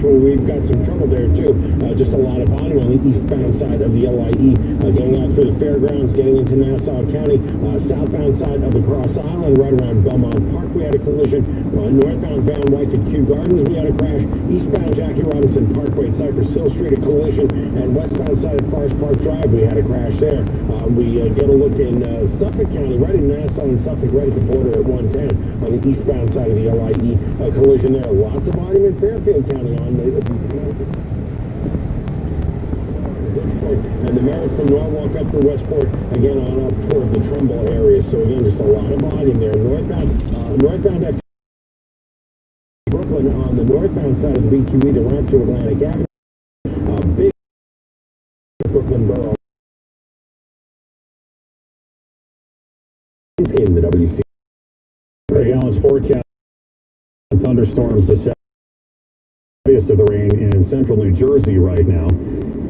Central, we've got some trouble there too. Just a lot of volume on the eastbound side of the LIE, getting out through the fairgrounds, getting into Nassau County. Southbound side of the Cross Island, right around Belmont Park, we had a collision. Northbound Van Wyck at Kew Gardens, we had a crash. Eastbound Jackie Robinson Parkway at Cypress Hill Street, a collision. And westbound side of Forest Park Drive, we had a crash there. We get a look in Suffolk County, right in Nassau and Suffolk, right at the border at 110 on the eastbound side of the LIE. A collision there. Lots of volume in Fairfield County on the and the merit from Norwalk up through Westport, again on up toward the Trumbull area. So again, just a lot of volume there. Northbound at Brooklyn on the northbound side of the BQE to ramp to Atlantic Avenue. Big Brooklyn Borough. In the WC. Craig Allen's forecast thunderstorms the heaviest of the rain in central New Jersey right now.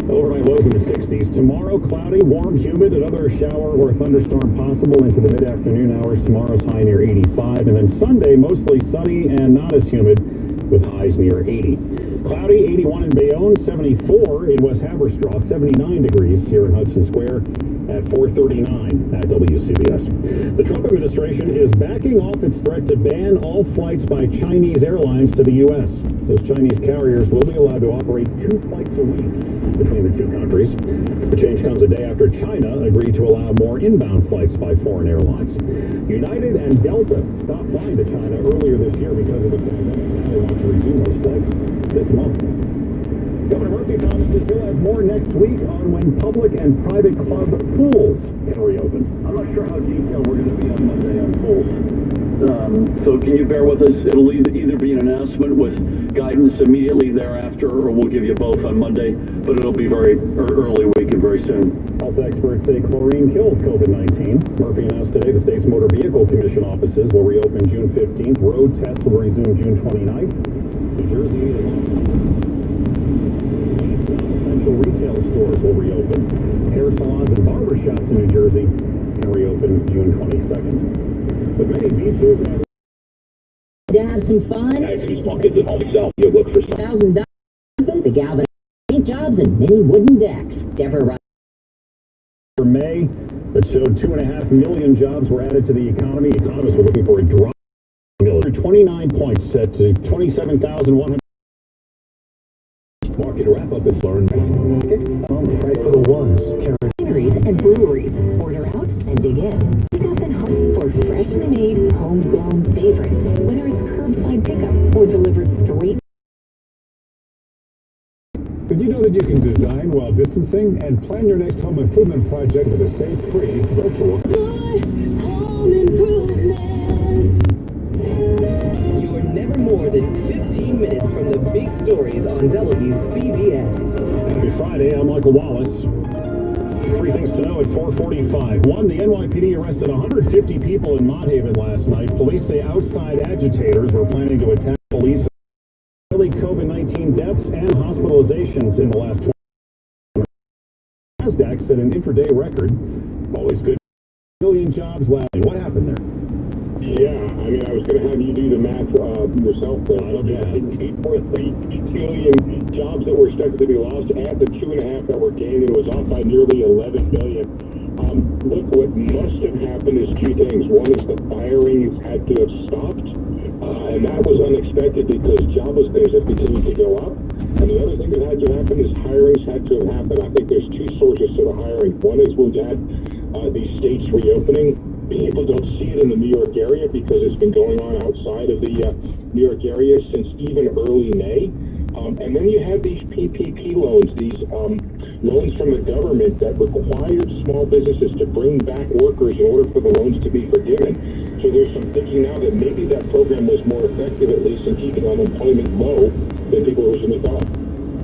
Overnight lows in the 60s. Tomorrow, cloudy, warm, humid, another shower or thunderstorm possible into the mid-afternoon hours. Tomorrow's high near 85. And then Sunday, mostly sunny and not as humid with highs near 80. Cloudy, 81 in Bayonne, 74 in West Haverstraw, 79 degrees here in Hudson Square at 4:39 at WCBS. The Trump administration is backing off its threat to ban all flights by Chinese airlines to the U.S. Those Chinese carriers will be allowed to operate 2 flights a week between the two countries. The change comes a day after China agreed to allow more inbound flights by foreign airlines. United and Delta stopped flying to China earlier this year because of the pandemic. Now they want to resume those flights this month. Governor Murphy promises he'll have more next week on when public and private club pools can reopen. I'm not sure how detailed we're going to be on Monday on pools. So can you bear with us? It'll either be an announcement with guidance immediately thereafter, or we'll give you both on Monday, but it'll be very early week and very soon. Health experts say chlorine kills COVID-19. Murphy announced today the state's Motor Vehicle Commission offices will reopen June 15th. Road tests will resume June 29th. New Jersey essential retail stores will reopen. Hair salons and barber shops in New Jersey can reopen June 22nd. With many beaches and to have some fun. Actually, small kids at home itself. You look for $1,000 the galvanized paint jobs and mini wooden decks. Deborah for May that showed 2.5 million jobs were added to the economy. Economists were looking for a drop. 29 points set to 27,100. Market wrap-up is learned. Right for the ones. Wineries and breweries. Order out and dig in. Pick up and home for freshly made, homegrown favorites. Whether it's curbside pickup or delivered straight. Did you know that you can design while distancing and plan your next home improvement project with a safe, free, virtual Home improvement. You're never more than 15 minutes from the big stories on WCBS. Happy Friday, I'm Michael Wallace. 3 things to know at 4:45. 1, the NYPD arrested 150 people in Mott Haven last night. Police say outside agitators were planning to attack police. COVID-19 deaths and hospitalizations in the last 20 years. NASDAQ set an intraday record. Always good. Million jobs last. What happened there? Yeah, I mean, I was going to have you do the math yourself there. 8.3 million jobs that were expected to be lost, add the 2.5 that were gained, it was off by nearly 11 million. Look, what must have happened is 2 things. One is the firings had to have stopped, and that was unexpected because jobless claims have continued to go up. And the other thing that had to happen is hirings had to have happened. I think there's 2 sources to the hiring. One is we've had these states reopening. People don't see it in the New York area because it's been going on outside of the New York area since even early May. And then you have these PPP loans, these loans from the government that required small businesses to bring back workers in order for the loans to be forgiven. So there's some thinking now that maybe that program was more effective, at least in keeping unemployment low, than people originally thought.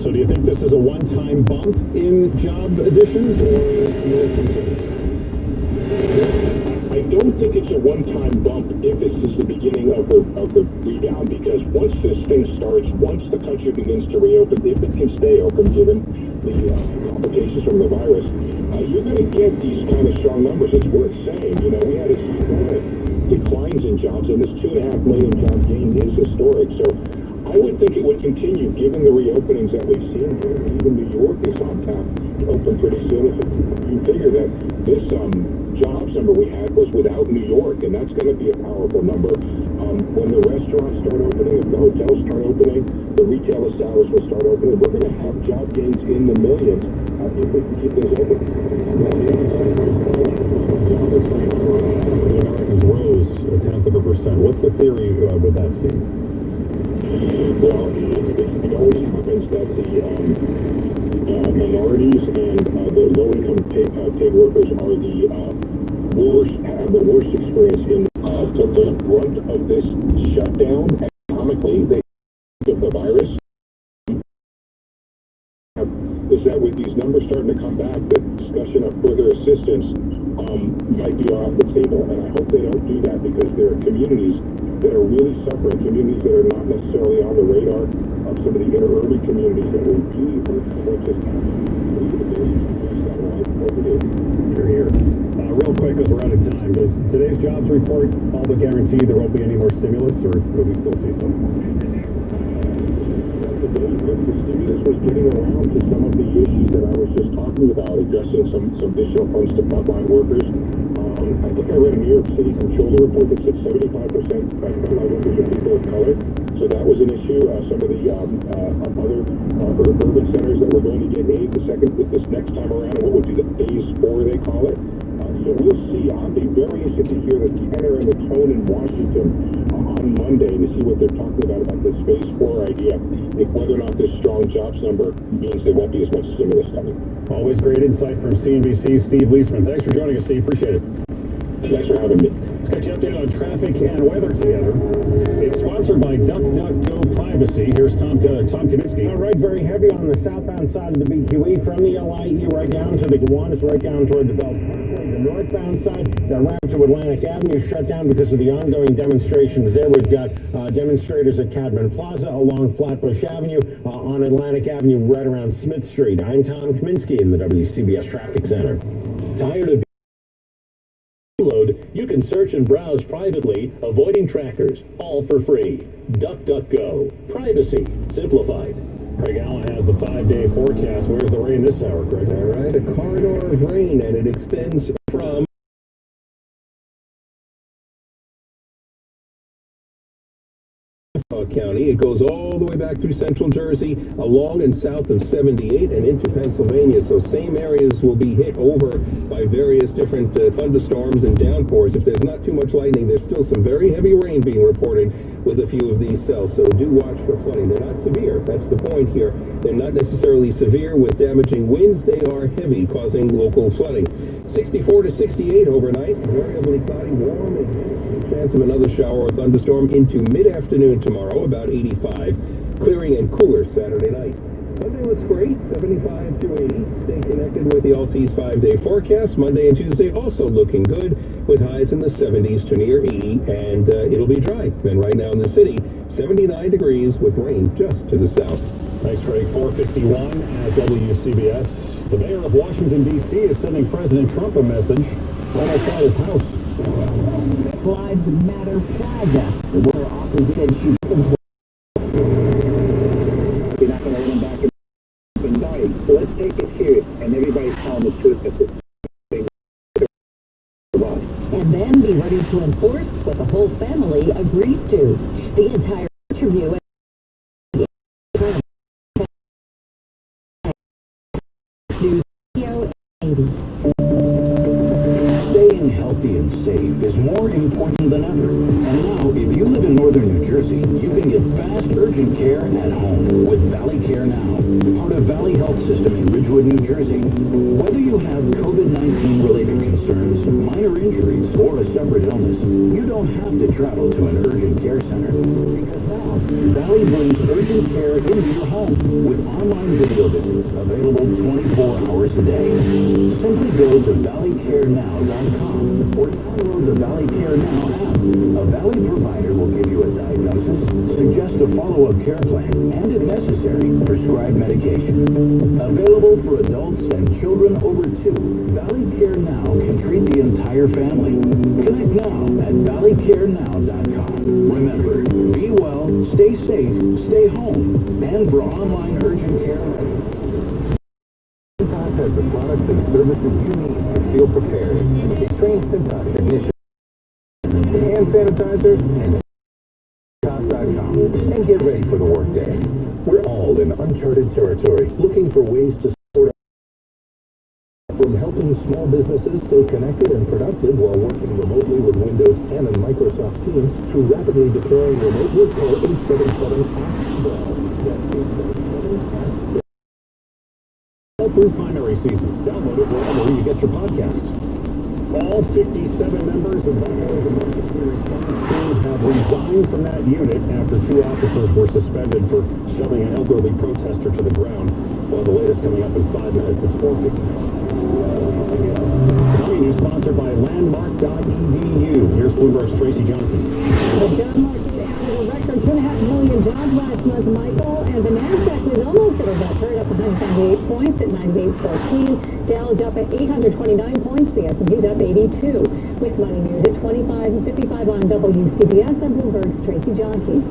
So do you think this is a one-time bump in job additions, or will it continue? I don't think it's a one-time bump if this is the beginning of the rebound, because once this thing starts, once the country begins to reopen, if it can stay open given the complications from the virus, you're going to get these kind of strong numbers. It's worth saying. You know, we had historic declines in jobs, and this 2.5 million job gain is historic. So I I would think it would continue given the reopenings that we've seen here. Even New York is on tap to open pretty soon. If you figure that this jobs number we had was without New York, and that's going to be a powerful number. When the restaurants start opening, if the hotels start opening, the retail establishments start opening, we're going to have job gains in the millions if we can keep those open. Americans rose 0.1%. What's the theory with that, Steve? Well, it always happens that the minorities and the low-income paid workers are have the worst experience in took the brunt of this shutdown economically. They of the virus. Is that with these numbers starting to come back, the discussion of further assistance might be off the table, and I hope they don't do that because there are communities that are really suffering, communities that are not necessarily on the radar of some of the inner urban communities that will really hurt this You're here. Real quick, because we're out of time, does today's jobs report all but guarantee there won't be any more stimulus, or will we still see some? The stimulus was getting around to some of the issues that I was just talking about, addressing some additional funds to frontline workers. I think I read a New York City Comptroller report that said 75% of frontline workers are people of color. So that was an issue. Some of the other urban centers that were going to get aid this next time around, and what would be the phase 4 they call it. So we'll see. I'll be very interested to hear the tenor and the tone in Washington on Monday to see what they're talking about this phase 4 idea, if whether or not this strong jobs number means there won't be as much stimulus coming. Always great insight from CNBC's Steve Leisman. Thanks for joining us, Steve. Appreciate it. Thanks for having me. Let's get you updated on traffic and weather together. It's sponsored by DuckDuckGo Privacy. Here's Tom Kaminsky. All right, very heavy on the southbound side of the BQE from the LIE right down to the Gowanus, right down toward the Belt Parkway. The northbound side, that route to Atlantic Avenue shut down because of the ongoing demonstrations there. We've got demonstrators at Cadman Plaza along Flatbush Avenue, on Atlantic Avenue right around Smith Street. I'm Tom Kaminsky in the WCBS Traffic Center. Tired of you can search and browse privately, avoiding trackers, all for free. DuckDuckGo. Privacy simplified. Craig Allen has the 5-day forecast. Where's the rain this hour, Craig? All right, a corridor of rain, and it extends from County. It goes all the way back through central Jersey, along and south of 78 and into Pennsylvania. So same areas will be hit over by various different thunderstorms and downpours. If there's not too much lightning, there's still some very heavy rain being reported with a few of these cells. So do watch for flooding. They're not severe. That's the point here. They're not necessarily severe with damaging winds. They are heavy, causing local flooding. 64 to 68 overnight. Variably cloudy, warm, and chance of another shower or thunderstorm into mid-afternoon tomorrow, about 85. Clearing and cooler Saturday night. Sunday looks great, 75 to 80. Stay connected with the Altice 5-day forecast. Monday and Tuesday also looking good, with highs in the 70s to near 80, and it'll be dry. And right now in the city, 79 degrees with rain just to the south. Thanks, Craig. 4:51 at WCBS. The mayor of Washington, D.C. is sending President Trump a message right outside his house. Lives Matter Plaza, where opposition she You're not going to let them back in body. So let's take it serious, and everybody's telling the truth at this. and then be ready to enforce what the whole family agrees to. The entire interview News Radio 80. Staying healthy and safe is more important than ever. And now, if you live in northern New Jersey, you can get fast, urgent care at home with Valley Care Now, part of Valley Health System in Ridgewood, New Jersey. Whether you have COVID-19 related concerns, minor injuries, or a separate illness, you don't have to travel to an urgent care center. Because now, Valley brings urgent care into your home with online video visits available 24 hours a day. Simply go to valleycarenow.com or download the Valley Care Now app. A Valley provider will give you a diagnosis, suggest a follow-up care plan, and if necessary, prescribe medication. Available for adults and children over 2, Valley Care Now can treat the entire family. Connect now at valleycarenow.com. Remember, be well, stay safe, stay home. And for online urgent care, Cintas has the products and services you need to feel prepared. A trained Cintas technician, hand sanitizer, and Cintas.com. And get ready for the workday. We're all in uncharted territory, looking for ways to support from helping small businesses stay connected and productive while working remotely with Windows 10 and Microsoft Teams to rapidly deploying remote work. Call 877-ASK-BELL. That's 877-ASK-BELL. Through primary season. Download it wherever you get your podcasts. All 57 members of that emergency response team have resigned from that unit after 2 officers were suspended for shoving an elderly protester to the ground. Well, the latest coming up in 5 minutes. It's 4:50. Coming news sponsored by Landmark.edu. Here's Bloomberg's Tracy Johnson. The job market added a record 2.5 million jobs last month, Michael, and the NASDAQ was almost at a record, up 178 points at 9814. Dow's up at 829 points. The S&P's up 82. With money news at 25 and 55 on WCBS. I'm Bloomberg's Tracy Johnson.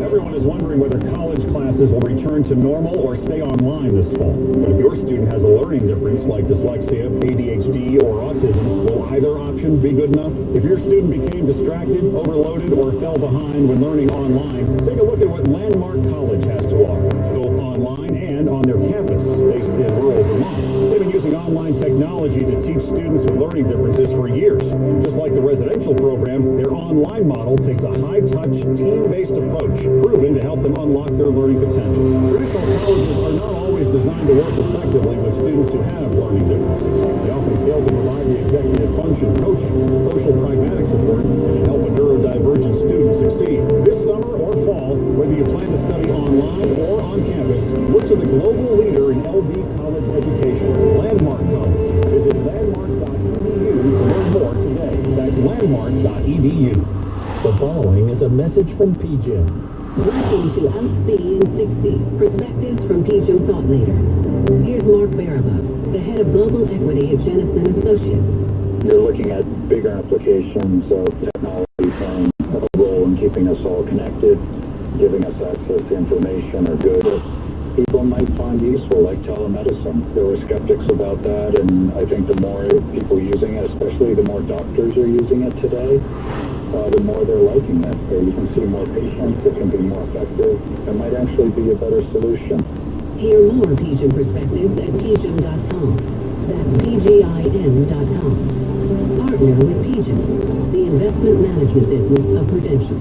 Everyone is wondering whether college classes will return to normal or stay online this fall. But if your student has a learning difference like dyslexia, ADHD, or autism, will either option be good enough? If your student became distracted, overloaded, or fell behind when learning online, take a look at what Landmark College has to offer, both online and on their campus, based in rural Vermont. They've been using online technology to teach students with learning differences for years. Just like the residential program, their online model takes a high-touch, team-based approach, proven to help them unlock their learning potential. Traditional colleges are not always designed to work effectively with students who have learning differences. They often fail to provide the executive function, coaching, social pragmatic support, and help a neurodivergent student succeed. This summer or fall, whether you plan to study online or on campus, look to the global leader in LD college education, Landmark College. Visit landmark.edu to learn more today. That's landmark.edu. The following is a message from PGIM. Welcome to Outsee in 60, Perspectives from PGIM Thought Leaders. Here's Mark Baraba, the head of Global Equity at Jennison Associates. You're looking at bigger applications of technology playing a role in keeping us all connected, giving us access to information or goods that people might find useful, like telemedicine. There were skeptics about that, and I think the more people using it, especially the more doctors are using it today, the more they're liking it. You can see more patients, it can be more effective. It might actually be a better solution. Hear more PGIM perspectives at pgim.com. That's pgim.com. Partner with PGIM, the investment management business of Prudential.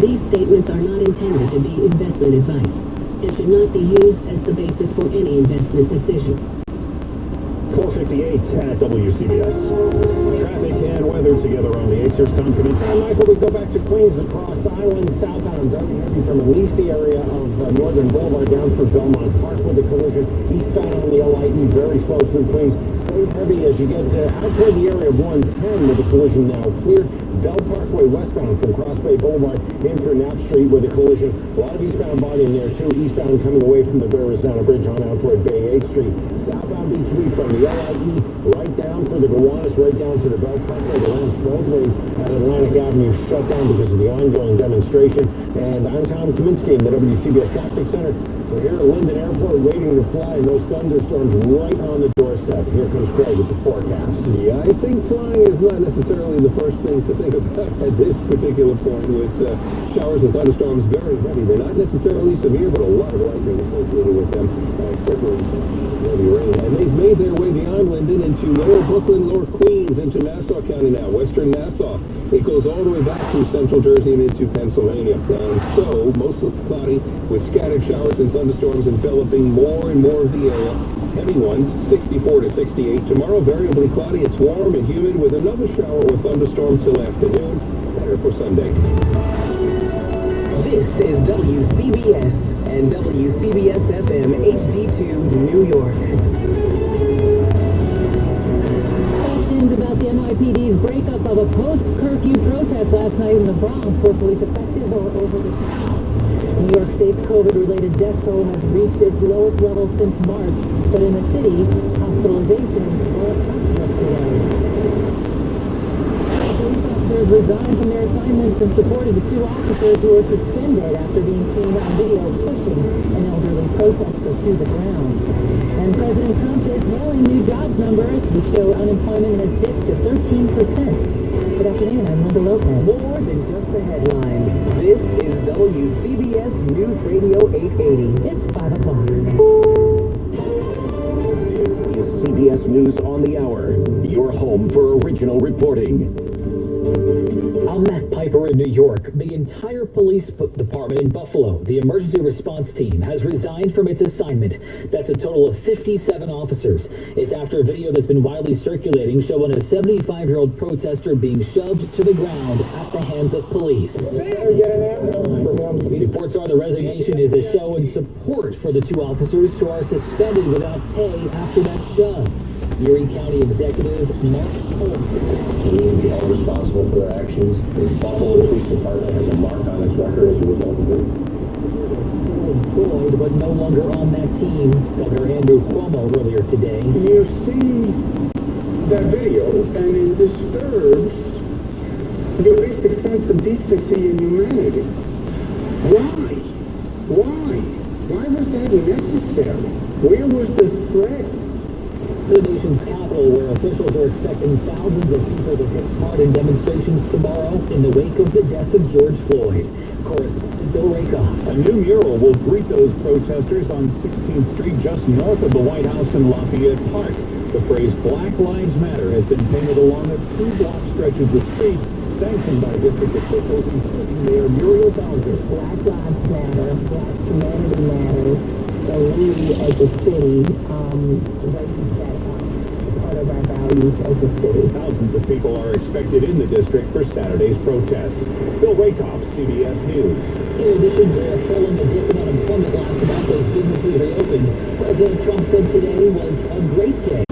These statements are not intended to be investment advice and should not be used as the basis for any investment decision. 4:58 at WCBS. Traffic and weather together on the 8th. Here's Tom Commute. Hi, Michael. We go back to Queens and Cross Island, southbound, very heavy from at least the area of Northern Boulevard down through Belmont Park with a collision. Eastbound on the LIE, very slow through Queens. Stay heavy as you get out toward the area of 110 with a collision now clear. Bell Parkway westbound from Cross Bay Boulevard in through Knapp Street with a collision. A lot of eastbound volume there too. Eastbound coming away from the Verrazano Bridge on out toward Bay 8th Street. Southbound B3 from the LIE right down for the Gowanus, right down to the Bell Parkway. The last roadways at Atlantic Avenue shut down because of the ongoing demonstration. And I'm Tom Kaminsky in the WCBS Traffic Center. We're here at Linden Airport waiting to fly, and those thunderstorms right on the doorstep. Here comes Craig with the forecast. Yeah, I think flying is not necessarily the first thing to think about at this particular point with showers and thunderstorms very heavy. They're not necessarily severe, but a lot of lightning associated with them. Certainly heavy rain. And they've made their way beyond Linden into Lower Brooklyn, Lower Queens, into Nassau County now, western Nassau. It goes all the way back through central Jersey and into Pennsylvania. And so, mostly cloudy with scattered showers and thunderstorms enveloping more and more of the area. Heavy ones, 64 to 68. Tomorrow, variably cloudy. It's warm and humid with another shower or thunderstorm till afternoon. Better for Sunday. This is WCBS and WCBS-FM HD2 New York. Questions about the NYPD's breakup of a post-curfew protest last night in the Bronx. Were police effective or over the top? New York State's COVID-related death toll has reached its lowest level since March, but in the city, hospitalizations were up yesterday. officers resigned from their assignments in support of the two officers who were suspended after being seen on video pushing an elderly protester to the ground. And President Trump is hailing new jobs numbers, which show unemployment has dipped to 13%. Good afternoon, I'm Linda Lopez. More than just the headlines. This is WCBS News Radio 880. It's 5 o'clock. This is CBS News on the Hour, your home for original reporting. I'm Matt Piper in New York. The entire police department in Buffalo, the emergency response team, has resigned from its assignment. That's a total of 57 officers. It's after a video that's been widely circulating showing a 75-year-old protester being shoved to the ground at the hands of police. Reports are the resignation is a show in support for the two officers who are suspended without pay after that shove. Erie County Executive Mark Holmes. We will be held responsible for their actions. The Buffalo Police Department has a mark on its record as a result of it. Employed, but no longer on that team. Governor Andrew Cuomo earlier today. You see that video, and it disturbs your basic sense of decency and humanity. Why? Why was that necessary? Where was the threat? To the nation's capital, where officials are expecting thousands of people to take part in demonstrations tomorrow in the wake of the death of George Floyd. Correspondent Bill Rakoff. A new mural will greet those protesters on 16th Street just north of the White House in Lafayette Park. The phrase Black Lives Matter has been painted along a 2-block stretch of the street, sanctioned by district officials, including Mayor Muriel Bowser. Black Lives Matter, Black Humanity Matters. So we as a city raise that part of our values as a city. Thousands of people are expected in the district for Saturday's protests. Bill Rakoff, CBS News. In addition to hailing the dip in unemployment last month as businesses reopened, President Trump said today was a great day